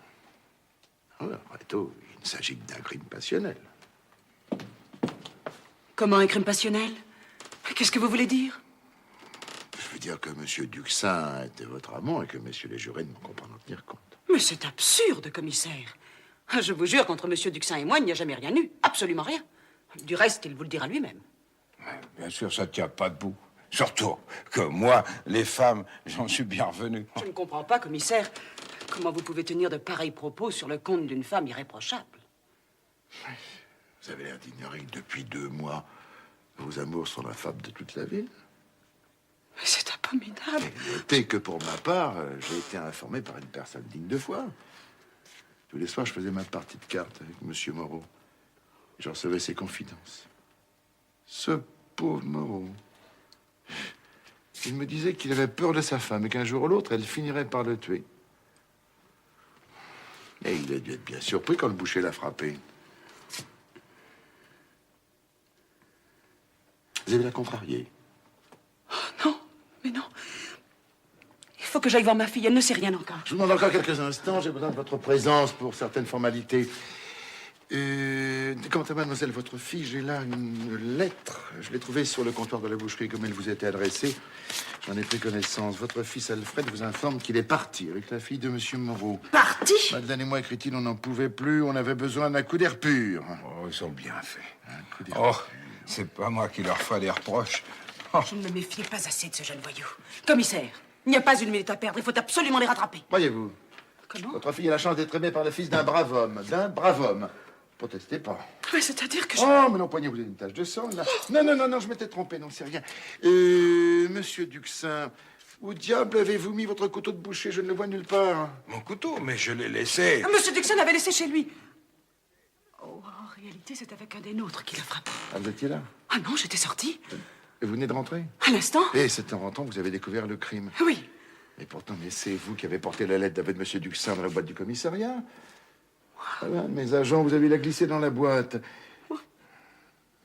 Après tout, il s'agit que d'un crime passionnel. Comment un crime passionnel? Qu'est-ce que vous voulez dire? Je veux dire que monsieur Duxin était votre amant et que messieurs les jurés ne manqueront pas d'en tenir compte. Mais c'est absurde, commissaire. Je vous jure qu'entre monsieur Duxin et moi, il n'y a jamais rien eu. Absolument rien. Du reste, il vous le dira lui-même. Bien sûr, ça ne tient pas debout. Surtout que moi, les femmes, j'en suis bien revenu. Je ne comprends pas, commissaire, comment vous pouvez tenir de pareils propos sur le compte d'une femme irréprochable. Vous avez l'air d'ignorer que depuis 2 mois, vos amours sont la fable de toute la ville. Mais c'est abominable. Et notez que pour ma part, j'ai été informé par une personne digne de foi. Tous les soirs, je faisais ma partie de cartes avec monsieur Moreau. Je recevais ses confidences. Ce pauvre Moreau. Il me disait qu'il avait peur de sa femme et qu'un jour ou l'autre, elle finirait par le tuer. Et il a dû être bien surpris quand le boucher l'a frappé. Vous avez la contrariée. Oh non, mais non. Il faut que j'aille voir ma fille, elle ne sait rien encore. Je vous demande encore quelques instants, j'ai besoin de votre présence pour certaines formalités. Quant à mademoiselle, votre fille, j'ai là une lettre. Je l'ai trouvée sur le comptoir de la boucherie comme elle vous était adressée. J'en ai pris connaissance. Votre fils Alfred vous informe qu'il est parti avec la fille de monsieur Moreau. Parti? Madeleine et moi, écrit-il, on n'en pouvait plus. On avait besoin d'un coup d'air pur. Oh, ils ont bien fait. Un coup d'air Oh, c'est pas moi qui leur ferai des reproches. Oh. Je ne me méfiais pas assez de ce jeune voyou. Commissaire, il n'y a pas une minute à perdre. Il faut absolument les rattraper. Voyez-vous, Comment? votre fille a la chance d'être aimée par le fils d'un brave homme. D'un brave homme. Protestez pas. Mais c'est-à-dire que je... Oh, mais non, poignet, vous avez une tache de sang, là. Non, je m'étais trompé, non, c'est rien. Monsieur Duxin, où diable avez-vous mis votre couteau de boucher? Je ne le vois nulle part. Mon couteau, mais je l'ai laissé. Ah, monsieur Duxin l'avait laissé chez lui. Oh, en réalité, c'est avec un des nôtres qu'il a frappé. Ah, vous étiez là? Ah non, j'étais sortie. Et vous venez de rentrer? À l'instant? Et c'est en rentrant que vous avez découvert le crime. Oui. Et pourtant, mais c'est vous qui avez porté la lettre d'aveu de monsieur Duxin dans la boîte du commissariat. Voilà, mes agents, vous avez la glissé dans la boîte.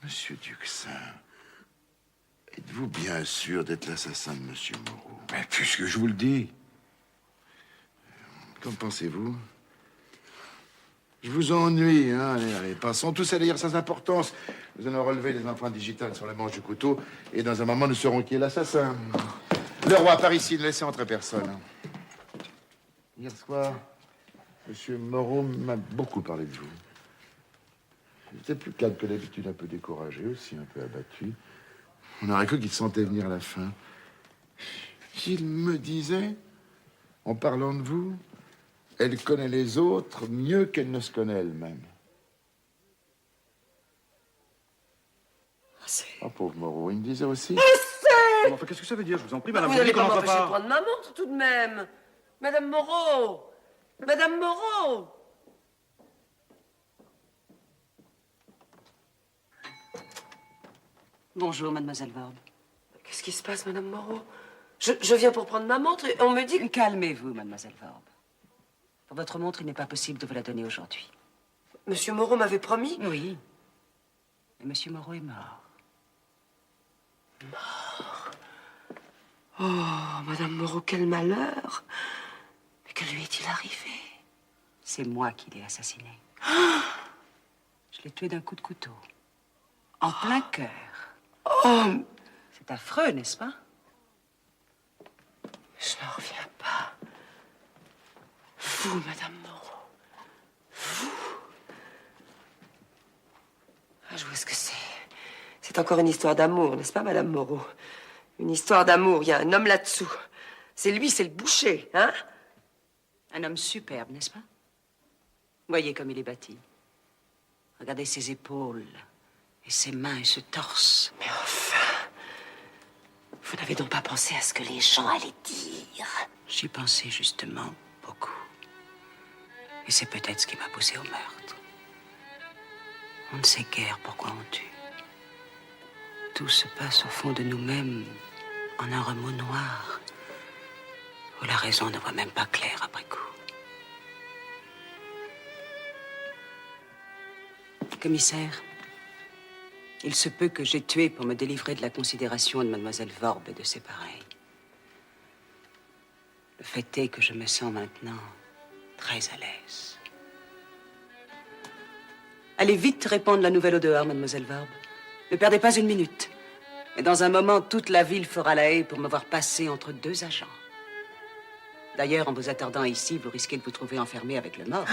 Monsieur Duxin, êtes-vous bien sûr d'être l'assassin de monsieur Moreau? Mais puisque je vous le dis. Qu'en pensez-vous? Je vous ennuie, hein? Allez, passons tous à lire sans importance. Nous allons relever les empreintes digitales sur la manche du couteau, et dans un moment, nous saurons qui est l'assassin. Le roi, par ici, ne laissez entrer personne. Hier soir, monsieur Moreau m'a beaucoup parlé de vous. J'étais plus calme que d'habitude, un peu découragé, aussi un peu abattu. On aurait cru qu'il sentait venir la fin. Il me disait, en parlant de vous, elle connaît les autres mieux qu'elle ne se connaît elle-même. Ah, pauvre Moreau, il me disait aussi. Enfin, qu'est-ce que ça veut dire? Je vous en prie, madame. Vous n'allez pas qu'on n'entre m'empêcher de prendre ma montre, tout de même. Madame Moreau! Madame Moreau! Bonjour, mademoiselle Vorbe. Qu'est-ce qui se passe, madame Moreau? Je viens pour prendre ma montre et on me dit... Calmez-vous, mademoiselle Vorbe. Pour votre montre, il n'est pas possible de vous la donner aujourd'hui. Monsieur Moreau m'avait promis? Oui. Mais monsieur Moreau est mort. Mort? Oh, madame Moreau, quel malheur! Que lui est-il arrivé? C'est moi qui l'ai assassiné. Je l'ai tué d'un coup de couteau. En plein cœur. Oh! C'est affreux, n'est-ce pas? Je n'en reviens pas. Vous, Madame Moreau. Vous. Ah, je vois ce que c'est. C'est encore une histoire d'amour, n'est-ce pas, Madame Moreau? Une histoire d'amour. Il y a un homme là-dessous. C'est lui, c'est le boucher, hein? Un homme superbe, n'est-ce pas? Voyez comme il est bâti. Regardez ses épaules, et ses mains, et ce torse. Mais enfin, vous n'avez donc pas pensé à ce que les gens allaient dire? J'y pensais justement beaucoup. Et c'est peut-être ce qui m'a poussé au meurtre. On ne sait guère pourquoi on tue. Tout se passe au fond de nous-mêmes, en un remous noir, où la raison ne voit même pas clair après coup. Commissaire, il se peut que j'ai tué pour me délivrer de la considération de Mademoiselle Vorbe et de ses pareils. Le fait est que je me sens maintenant très à l'aise. Allez vite répandre la nouvelle au dehors, Mademoiselle Vorbe. Ne perdez pas une minute. Et dans un moment, toute la ville fera la haie pour me voir passer entre deux agents. D'ailleurs, en vous attardant ici, vous risquez de vous trouver enfermé avec le mort.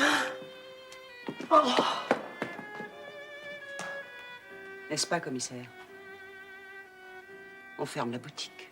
Oh! N'est-ce pas, commissaire? On ferme la boutique.